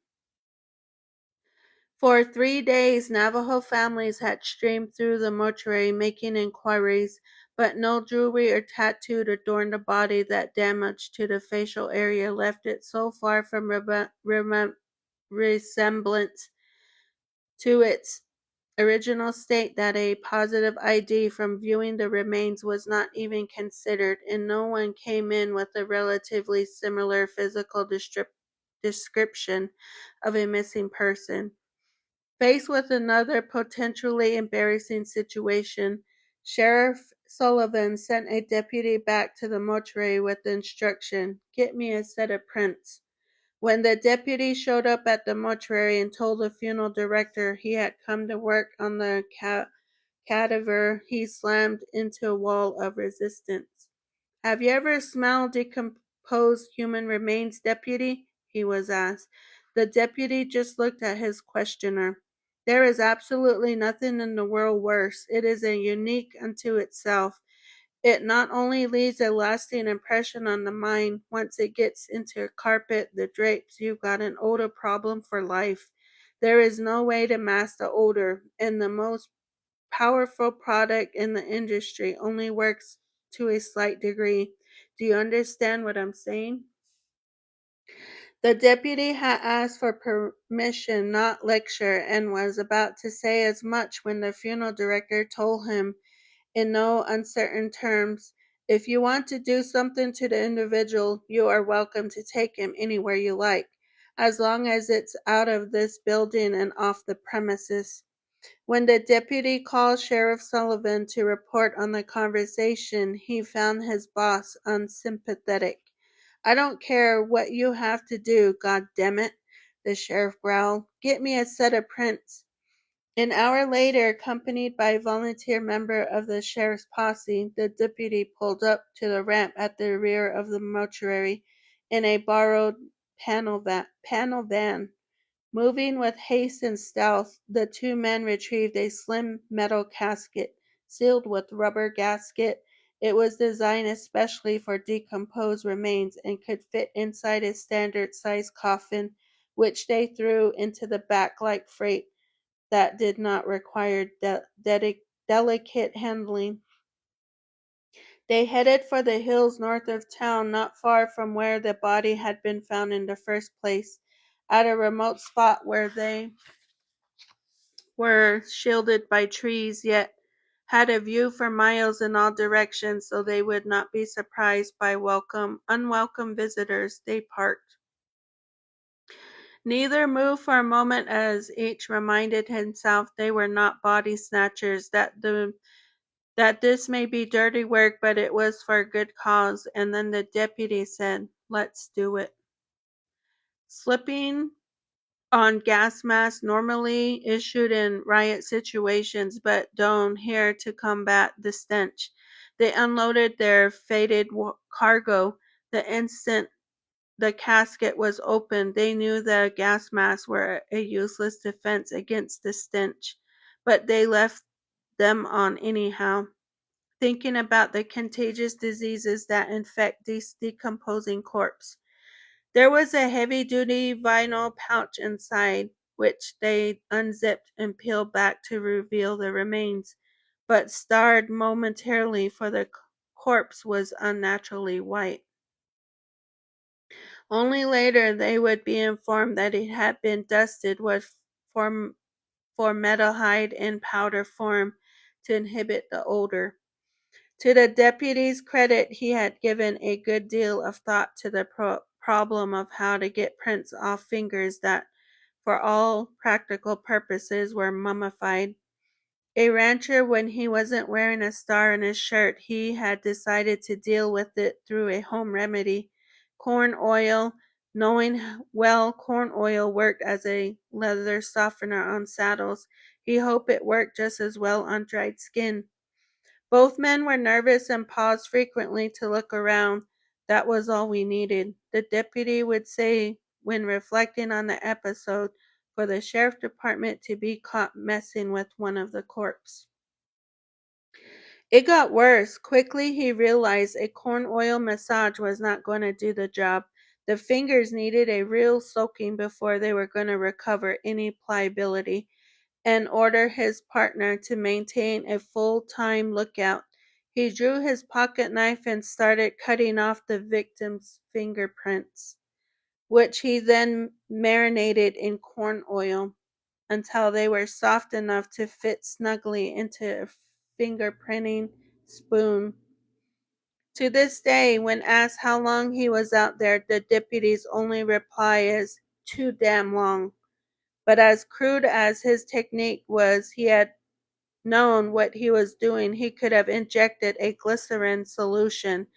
For 3 days, Navajo families had streamed through the mortuary making inquiries, but no jewelry or tattoo adorned the body. That damage to the facial area left it so far from resemblance to its original state that a positive ID from viewing the remains was not even considered, and no one came in with a relatively similar physical description of a missing person. Faced with another potentially embarrassing situation, Sheriff Sullivan sent a deputy back to the mortuary with the instruction, "Get me a set of prints." When the deputy showed up at the mortuary and told the funeral director he had come to work on the cadaver, he slammed into a wall of resistance. "Have you ever smelled decomposed human remains, deputy?" he was asked. The deputy just looked at his questioner. "There is absolutely nothing in the world worse. It is a unique unto itself. It not only leaves a lasting impression on the mind, once it gets into your carpet, the drapes, you've got an odor problem for life. There is no way to mask the odor, and the most powerful product in the industry only works to a slight degree. Do you understand what I'm saying?" The deputy had asked for permission, not lecture, and was about to say as much when the funeral director told him in no uncertain terms, "If you want to do something to the individual, you are welcome to take him anywhere you like, as long as it's out of this building and off the premises." When the deputy called Sheriff Sullivan to report on the conversation, he found his boss unsympathetic. "I don't care what you have to do, God damn it," the sheriff growled. "Get me a set of prints." An hour later, accompanied by a volunteer member of the sheriff's posse, the deputy pulled up to the ramp at the rear of the mortuary in a borrowed panel van. Moving with haste and stealth, the two men retrieved a slim metal casket, sealed with rubber gasket. It was designed especially for decomposed remains and could fit inside a standard-sized coffin, which they threw into the back like freight that did not require delicate handling. They headed for the hills north of town, not far from where the body had been found in the first place, at a remote spot where they were shielded by trees, yet had a view for miles in all directions so they would not be surprised by unwelcome visitors. They parked. Neither moved for a moment as each reminded himself they were not body snatchers, that this may be dirty work, but it was for a good cause. And then the deputy said, "Let's do it." Slipping on gas masks normally issued in riot situations, but don't here to combat the stench. They unloaded their faded cargo. The instant the casket was opened, they knew the gas masks were a useless defense against the stench, but they left them on anyhow, thinking about the contagious diseases that infect these decomposing corpses. There was a heavy-duty vinyl pouch inside, which they unzipped and peeled back to reveal the remains, but starred momentarily, for the corpse was unnaturally white. Only later they would be informed that it had been dusted with formaldehyde in powder form to inhibit the odor. To the deputy's credit, he had given a good deal of thought to the problem of how to get prints off fingers that, for all practical purposes, were mummified. A rancher, when he wasn't wearing a star in his shirt, he had decided to deal with it through a home remedy, corn oil. Knowing well corn oil worked as a leather softener on saddles, he hoped it worked just as well on dried skin. Both men were nervous and paused frequently to look around. That was all we needed, the deputy would say when reflecting on the episode, for the sheriff department to be caught messing with one of the corpses. It got worse. Quickly he realized a corn oil massage was not going to do the job. The fingers needed a real soaking before they were going to recover any pliability, and ordered his partner to maintain a full-time lookout. He drew his pocket knife and started cutting off the victim's fingerprints, which he then marinated in corn oil until they were soft enough to fit snugly into a fingerprinting spoon. To this day, when asked how long he was out there, the deputy's only reply is, "Too damn long." But as crude as his technique was, he had known what he was doing. He could have injected a glycerin solution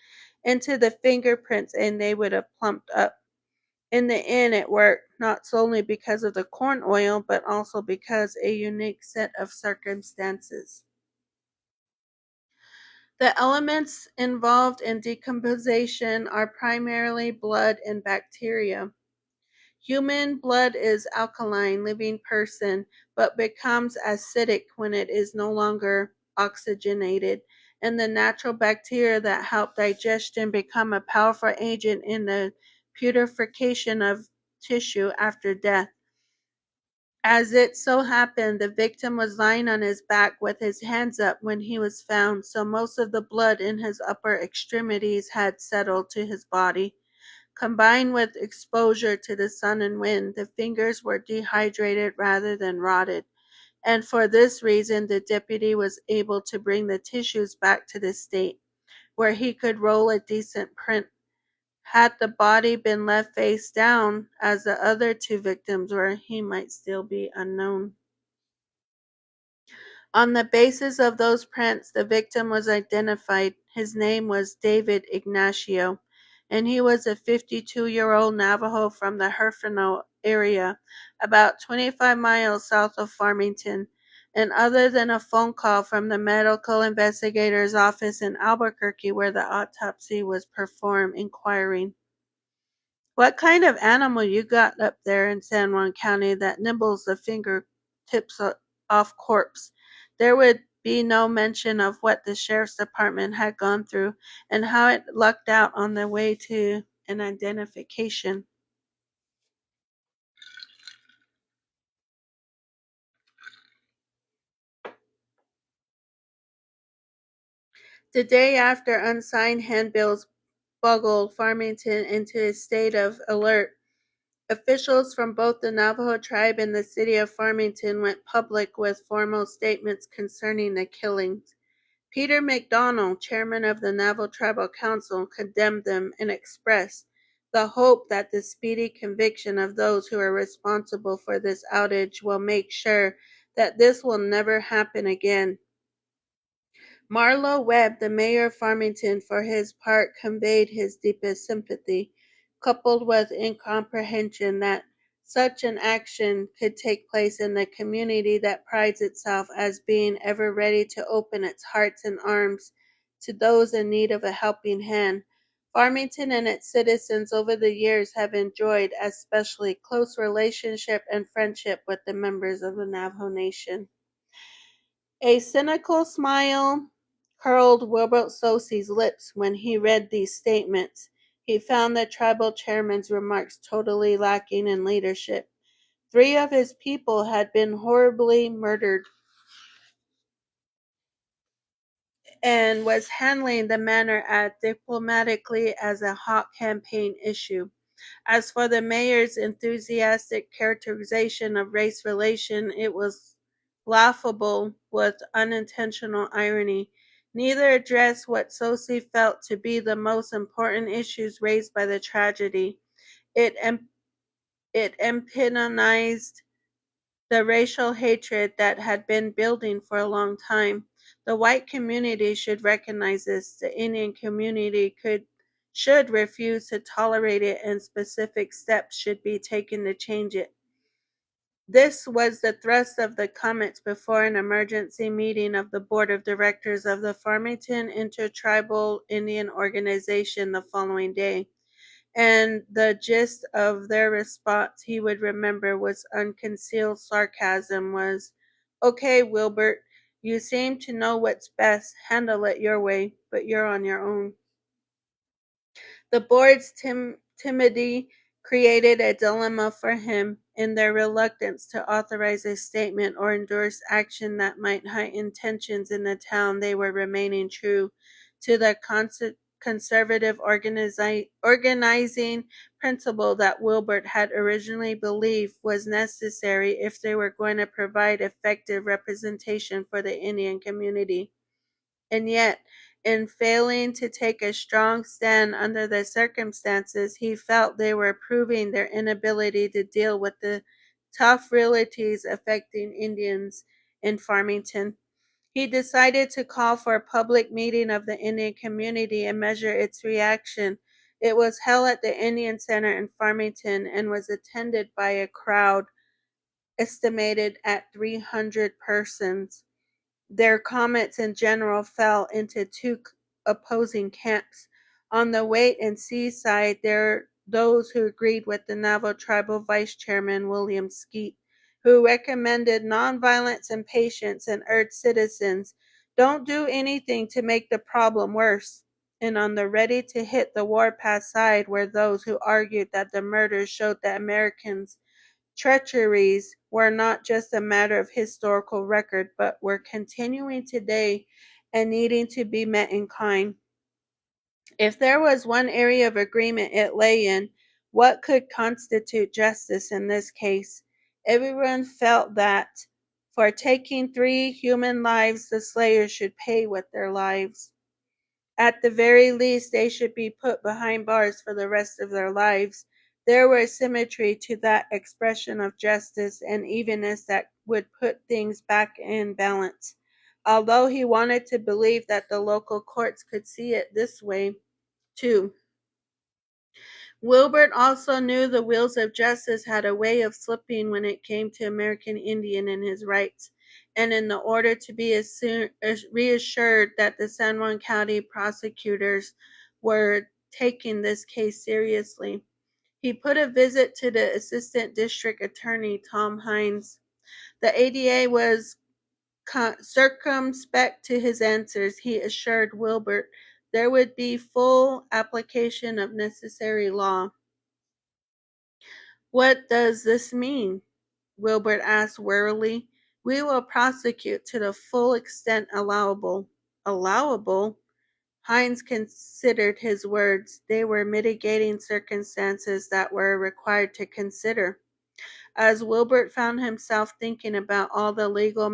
into the fingerprints and they would have plumped up. In the end, it worked, not solely because of the corn oil, but also because a unique set of circumstances. The elements involved in decomposition are primarily blood and bacteria. Human blood is alkaline, living person, but becomes acidic when it is no longer oxygenated, and the natural bacteria that help digestion become a powerful agent in the purification of tissue after death. As it so happened, the victim was lying on his back with his hands up when he was found, so most of the blood in his upper extremities had settled to his body. Combined with exposure to the sun and wind, the fingers were dehydrated rather than rotted, and for this reason the deputy was able to bring the tissues back to the state where he could roll a decent print. Had the body been left face down, as the other two victims were, he might still be unknown. On the basis of those prints, the victim was identified. His name was David Ignacio, and he was a 52-year-old Navajo from the Herfinale area, about 25 miles south of Farmington. And other than a phone call from the medical investigator's office in Albuquerque where the autopsy was performed, inquiring, "What kind of animal you got up there in San Juan County that nibbles the fingertips off corpse?" There would be no mention of what the sheriff's department had gone through and how it lucked out on the way to an identification. The day after, unsigned handbills boggled Farmington into a state of alert. Officials from both the Navajo tribe and the city of Farmington went public with formal statements concerning the killings. Peter McDonald, chairman of the Navajo Tribal Council, condemned them and expressed the hope that the speedy conviction of those who are responsible for this outage will make sure that this will never happen again. Marlowe Webb, the mayor of Farmington, for his part conveyed his deepest sympathy, coupled with incomprehension that such an action could take place in a community that prides itself as being ever ready to open its hearts and arms to those in need of a helping hand. Farmington and its citizens over the years have enjoyed especially close relationship and friendship with the members of the Navajo Nation. A cynical smile curled Wilbert Sosey's lips when he read these statements. He found the tribal chairman's remarks totally lacking in leadership. 3 of his people had been horribly murdered and was handling the matter as diplomatically as a hot campaign issue. As for the mayor's enthusiastic characterization of race relation, it was laughable with unintentional irony. Neither addressed what Sosey felt to be the most important issues raised by the tragedy. It, it epitomized the racial hatred that had been building for a long time. The white community should recognize this. The Indian community should refuse to tolerate it, and specific steps should be taken to change it. This was the thrust of the comments before an emergency meeting of the board of directors of the Farmington Intertribal Indian Organization the following day. And the gist of their response, he would remember, was unconcealed sarcasm was, "Okay, Wilbert, you seem to know what's best. Handle it your way, but you're on your own." The board's timidity created a dilemma for him in their reluctance to authorize a statement or endorse action that might heighten tensions in the town. They were remaining true to the conservative organizing principle that Wilbert had originally believed was necessary if they were going to provide effective representation for the Indian community. And yet, in failing to take a strong stand under the circumstances, he felt they were proving their inability to deal with the tough realities affecting Indians in Farmington. He decided to call for a public meeting of the Indian community and measure its reaction. It was held at the Indian Center in Farmington and was attended by a crowd estimated at 300 persons. Their comments in general fell into 2 opposing camps. On the wait and see side, there are those who agreed with the Navajo Tribal Vice Chairman William Skeet, who recommended nonviolence and patience and urged citizens, "Don't do anything to make the problem worse." And on the ready to hit the warpath side were those who argued that the murders showed that Americans' treacheries were not just a matter of historical record, but were continuing today and needing to be met in kind. If there was one area of agreement it lay in what could constitute justice in this case. Everyone felt that for taking 3 human lives, the slayers should pay with their lives. At the very least, they should be put behind bars for the rest of their lives. There was symmetry to that expression of justice and evenness that would put things back in balance. Although he wanted to believe that the local courts could see it this way, too. Wilbert also knew the wheels of justice had a way of slipping when it came to American Indian and his rights, and in order to be reassured that the San Juan County prosecutors were taking this case seriously, he put a visit to the Assistant District Attorney, Tom Hines. The ADA was circumspect to his answers. He assured Wilbert there would be full application of necessary law. "What does this mean?" Wilbert asked wearily. "We will prosecute to the full extent allowable." Allowable? Hines considered his words. They were mitigating circumstances that were required to consider. As Wilbert found himself thinking about all the legal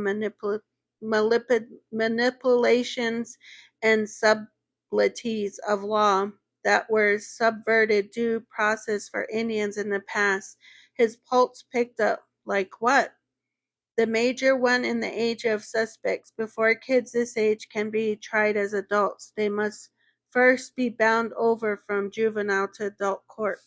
manipulations and subtleties of law that were subverted due process for Indians in the past, his pulse picked up. Like what? The major one in the age of suspects. Before kids this age can be tried as adults, they must first be bound over from juvenile to adult court.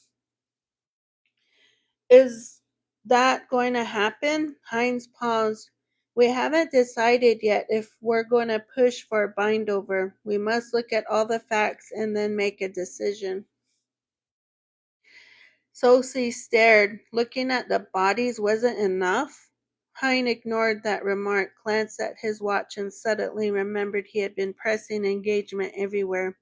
Is that going to happen? Hines paused. We haven't decided yet if we're going to push for a bind over. We must look at all the facts and then make a decision. Sosie stared. Looking at the bodies wasn't enough? Hine ignored that remark, glanced at his watch, and suddenly remembered he had been pressing engagement everywhere.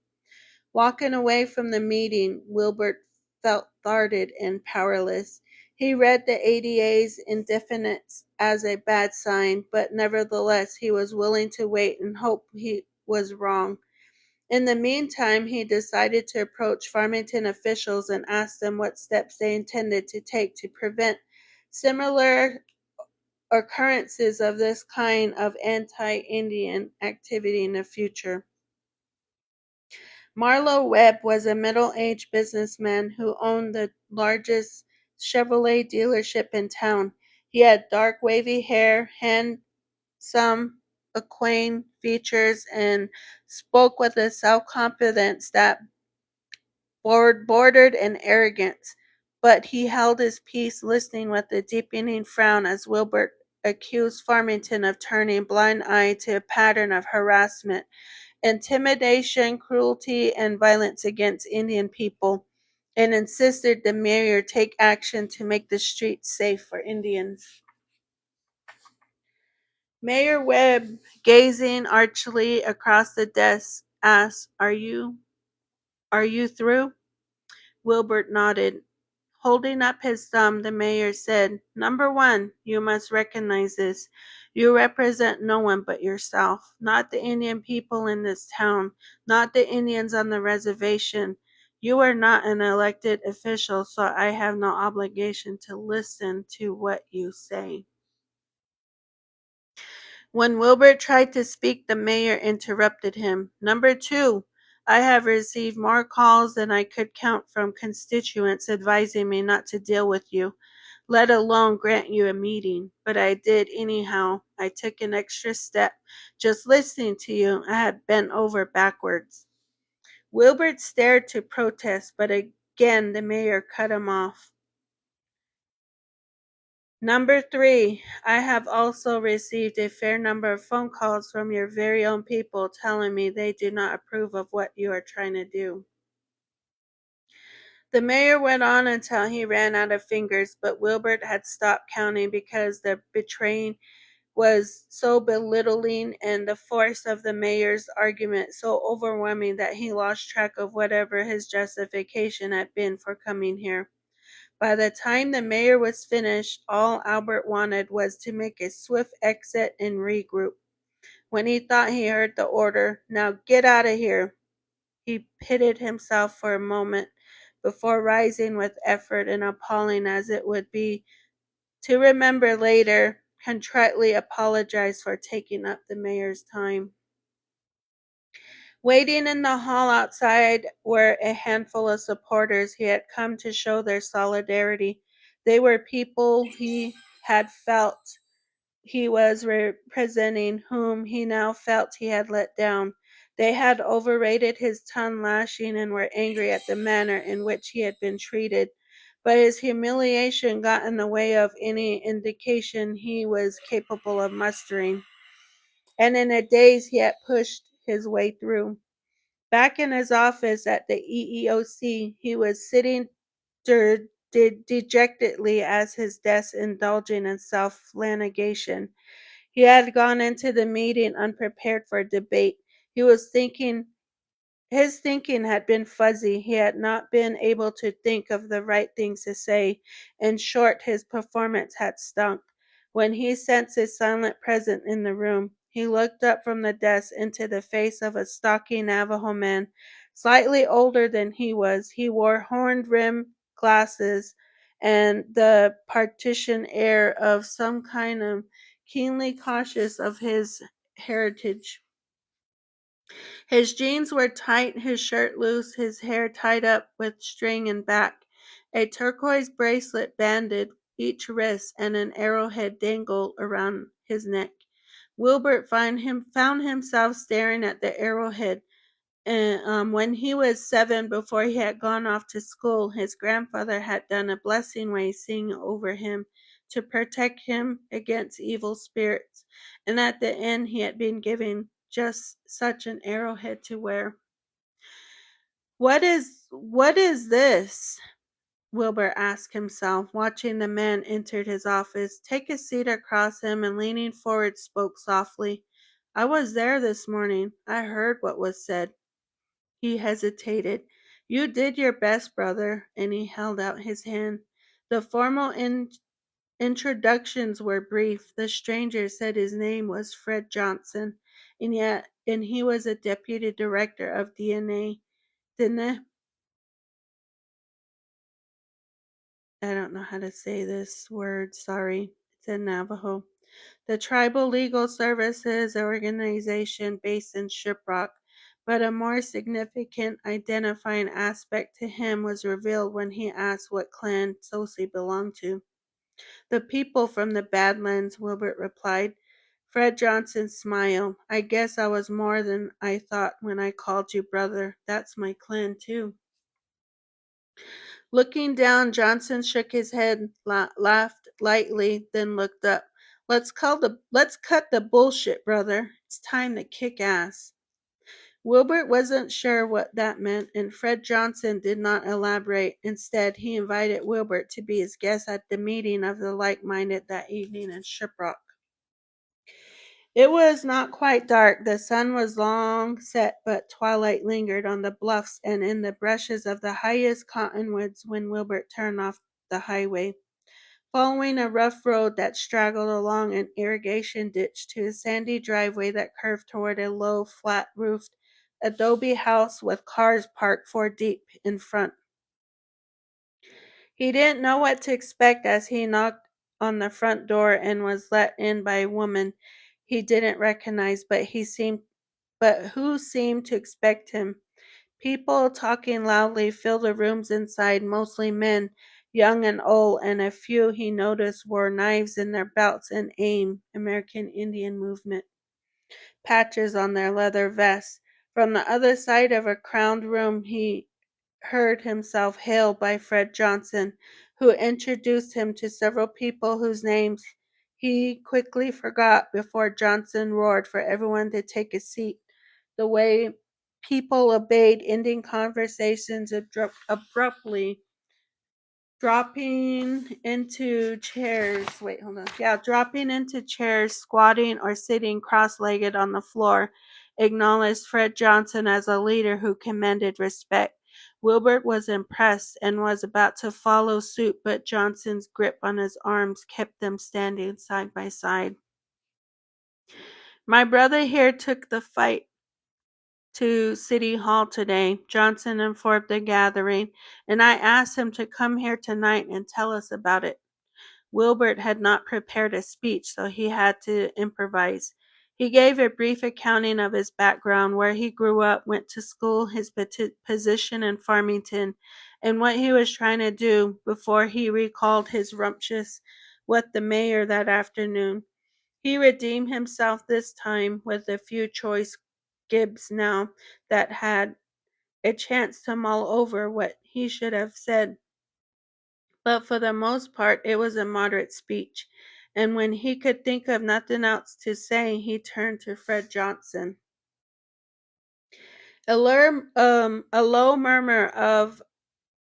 Walking away from the meeting, Wilbert felt thwarted and powerless. He read the ADA's indefinites as a bad sign, but nevertheless he was willing to wait and hope he was wrong. In the meantime, he decided to approach Farmington officials and ask them what steps they intended to take to prevent similar occurrences of this kind of anti-Indian activity in the future. Marlowe Webb was a middle-aged businessman who owned the largest Chevrolet dealership in town. He had dark wavy hair, handsome, equine features, and spoke with a self-confidence that bordered in arrogance. But he held his peace, listening with a deepening frown as Wilbert accused Farmington of turning a blind eye to a pattern of harassment, intimidation, cruelty, and violence against Indian people, and insisted the mayor take action to make the streets safe for Indians. Mayor Webb, gazing archly across the desk, asked, Are you through? Wilbert nodded. Holding up his thumb, the mayor said, Number one, you must recognize this. You represent no one but yourself, not the Indian people in this town, not the Indians on the reservation. You are not an elected official, so I have no obligation to listen to what you say. When Wilbert tried to speak, the mayor interrupted him. Number two, I have received more calls than I could count from constituents advising me not to deal with you, let alone grant you a meeting. But I did anyhow. I took an extra step. Just listening to you, I had bent over backwards. Wilbert stared to protest, but again the mayor cut him off. Number three, I have also received a fair number of phone calls from your very own people telling me they do not approve of what you are trying to do. The mayor went on until he ran out of fingers, but Wilbert had stopped counting because the betraying was so belittling and the force of the mayor's argument so overwhelming that he lost track of whatever his justification had been for coming here. By the time the mayor was finished, all Albert wanted was to make a swift exit and regroup. When he thought he heard the order, Now get out of here, he pitted himself for a moment before rising with effort, and appalling as it would be to remember later, contritely apologized for taking up the mayor's time. Waiting in the hall outside were a handful of supporters he had come to show their solidarity. They were people he had felt he was representing, whom he now felt he had let down. They had overrated his tongue lashing and were angry at the manner in which he had been treated. But his humiliation got in the way of any indication he was capable of mustering, and in a daze he had pushed his way through. Back in his office at the EEOC, he was sitting dejectedly at his desk, indulging in self-flagellation. He had gone into the meeting unprepared for debate. He was thinking His thinking had been fuzzy. He had not been able to think of the right things to say. In short, his performance had stunk. When he sensed a silent presence in the room, He looked up from the desk into the face of a stocky Navajo man, slightly older than he was. He wore horn-rimmed glasses and the partition air of some kind of keenly cautious of his heritage. His jeans were tight, his shirt loose, his hair tied up with string and back. A turquoise bracelet banded each wrist, and an arrowhead dangled around his neck. Wilbert found himself staring at the arrowhead. And when he was 7, before he had gone off to school, his grandfather had done a blessing sing over him to protect him against evil spirits, and at the end he had been given just such an arrowhead to wear. What is this? Wilbur asked himself, watching the man enter his office, take a seat across him, and leaning forward spoke softly. I was there this morning. I heard what was said. He hesitated. You did your best, brother, and he held out his hand. The formal introductions were brief. The stranger said his name was Fred Johnson, and he was a deputy director of DNA. I don't know how to say this word, sorry. It's in Navajo. The Tribal Legal Services organization based in Shiprock, but a more significant identifying aspect to him was revealed when he asked what clan Sosi belonged to. The people from the Badlands, Wilbert replied. Fred Johnson smiled. I guess I was more than I thought when I called you brother. That's my clan too. Looking down, Johnson shook his head, laughed lightly, then looked up. Let's cut the bullshit, brother. It's time to kick ass. Wilbert wasn't sure what that meant, and Fred Johnson did not elaborate. Instead, he invited Wilbert to be his guest at the meeting of the like-minded that evening in Shiprock. It was not quite dark. The sun was long set, but twilight lingered on the bluffs and in the brushes of the highest cottonwoods when Wilbert turned off the highway. Following a rough road that straggled along an irrigation ditch to a sandy driveway that curved toward a low, flat-roofed adobe house with cars parked 4 deep in front. He didn't know what to expect as he knocked on the front door and was let in by a woman he didn't recognize, but who seemed to expect him. People talking loudly filled the rooms inside, mostly men, young and old, and a few he noticed wore knives in their belts and American Indian movement, patches on their leather vests. From the other side of a crowded room he heard himself hailed by Fred Johnson, who introduced him to several people whose names he quickly forgot before Johnson roared for everyone to take a seat. The way people obeyed, ending conversations abruptly, dropping into chairs. Wait, hold on. Yeah, dropping into chairs, squatting or sitting cross-legged on the floor, acknowledged Fred Johnson as a leader who commanded respect. Wilbert was impressed and was about to follow suit, but Johnson's grip on his arms kept them standing side by side. My brother here took the fight to City Hall today, Johnson informed the gathering, and I asked him to come here tonight and tell us about it. Wilbert had not prepared a speech, so he had to improvise. He gave a brief accounting of his background, where he grew up, went to school, his position in Farmington, and what he was trying to do before he recalled his rumptious with the mayor that afternoon. He redeemed himself this time with a few choice gibs now that had a chance to mull over what he should have said. But for the most part it was a moderate speech, and when he could think of nothing else to say, he turned to Fred Johnson. A low murmur of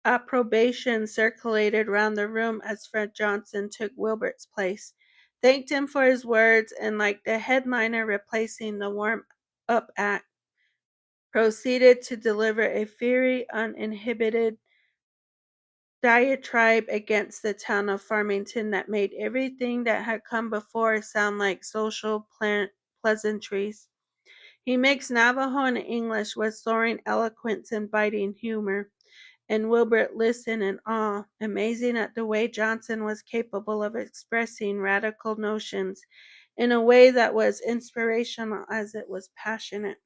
approbation circulated round the room as Fred Johnson took Wilbert's place, thanked him for his words, and like the headliner replacing the warm-up act, proceeded to deliver a fiery, uninhibited diatribe against the town of Farmington that made everything that had come before sound like social pleasantries. He mixed Navajo and English with soaring eloquence and biting humor, and Wilbert listened in awe, amazing at the way Johnson was capable of expressing radical notions in a way that was inspirational as it was passionate.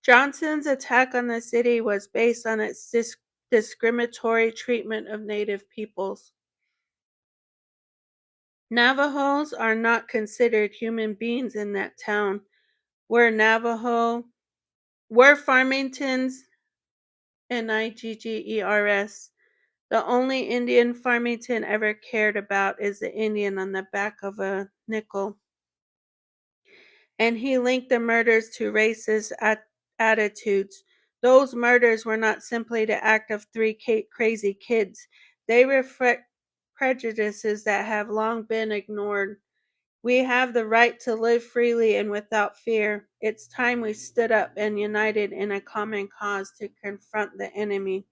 Johnson's attack on the city was based on its discriminatory treatment of native peoples. Navajos are not considered human beings in that town. Were Farmingtons, Niggers. The only Indian Farmington ever cared about is the Indian on the back of a nickel. And he linked the murders to racist attitudes. Those murders were not simply the act of three crazy kids. They reflect prejudices that have long been ignored. We have the right to live freely and without fear. It's time we stood up and united in a common cause to confront the enemy.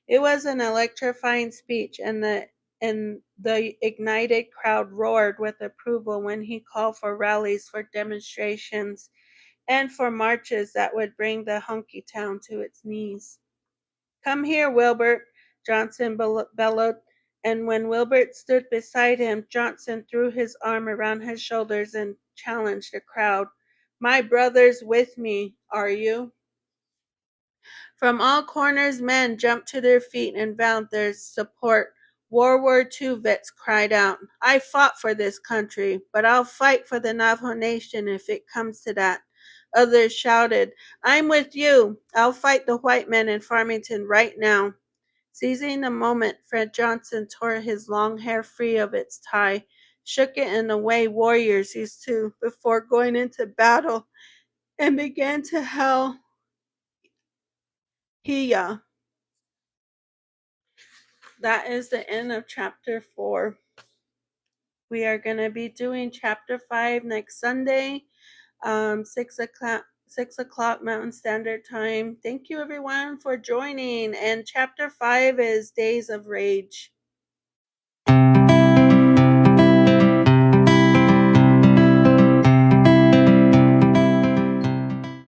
It was an electrifying speech, and the ignited crowd roared with approval when he called for rallies, for demonstrations, and for marches that would bring the honky town to its knees. "Come here, Wilbert," Johnson bellowed, and when Wilbert stood beside him, Johnson threw his arm around his shoulders and challenged the crowd. "My brothers with me, are you?" From all corners men jumped to their feet and vowed their support. World War II vets cried out, "I fought for this country, but I'll fight for the Navajo Nation if it comes to that." Others shouted, "I'm with you. I'll fight the white men in Farmington right now." Seizing the moment, Fred Johnson tore his long hair free of its tie, shook it in the way warriors used to before going into battle, and began to howl, "Hiya." That is the end of chapter 4. We are going to be doing chapter 5 next Sunday, 6 o'clock Mountain Standard Time. Thank you everyone for joining. And chapter 5 is Days of Rage.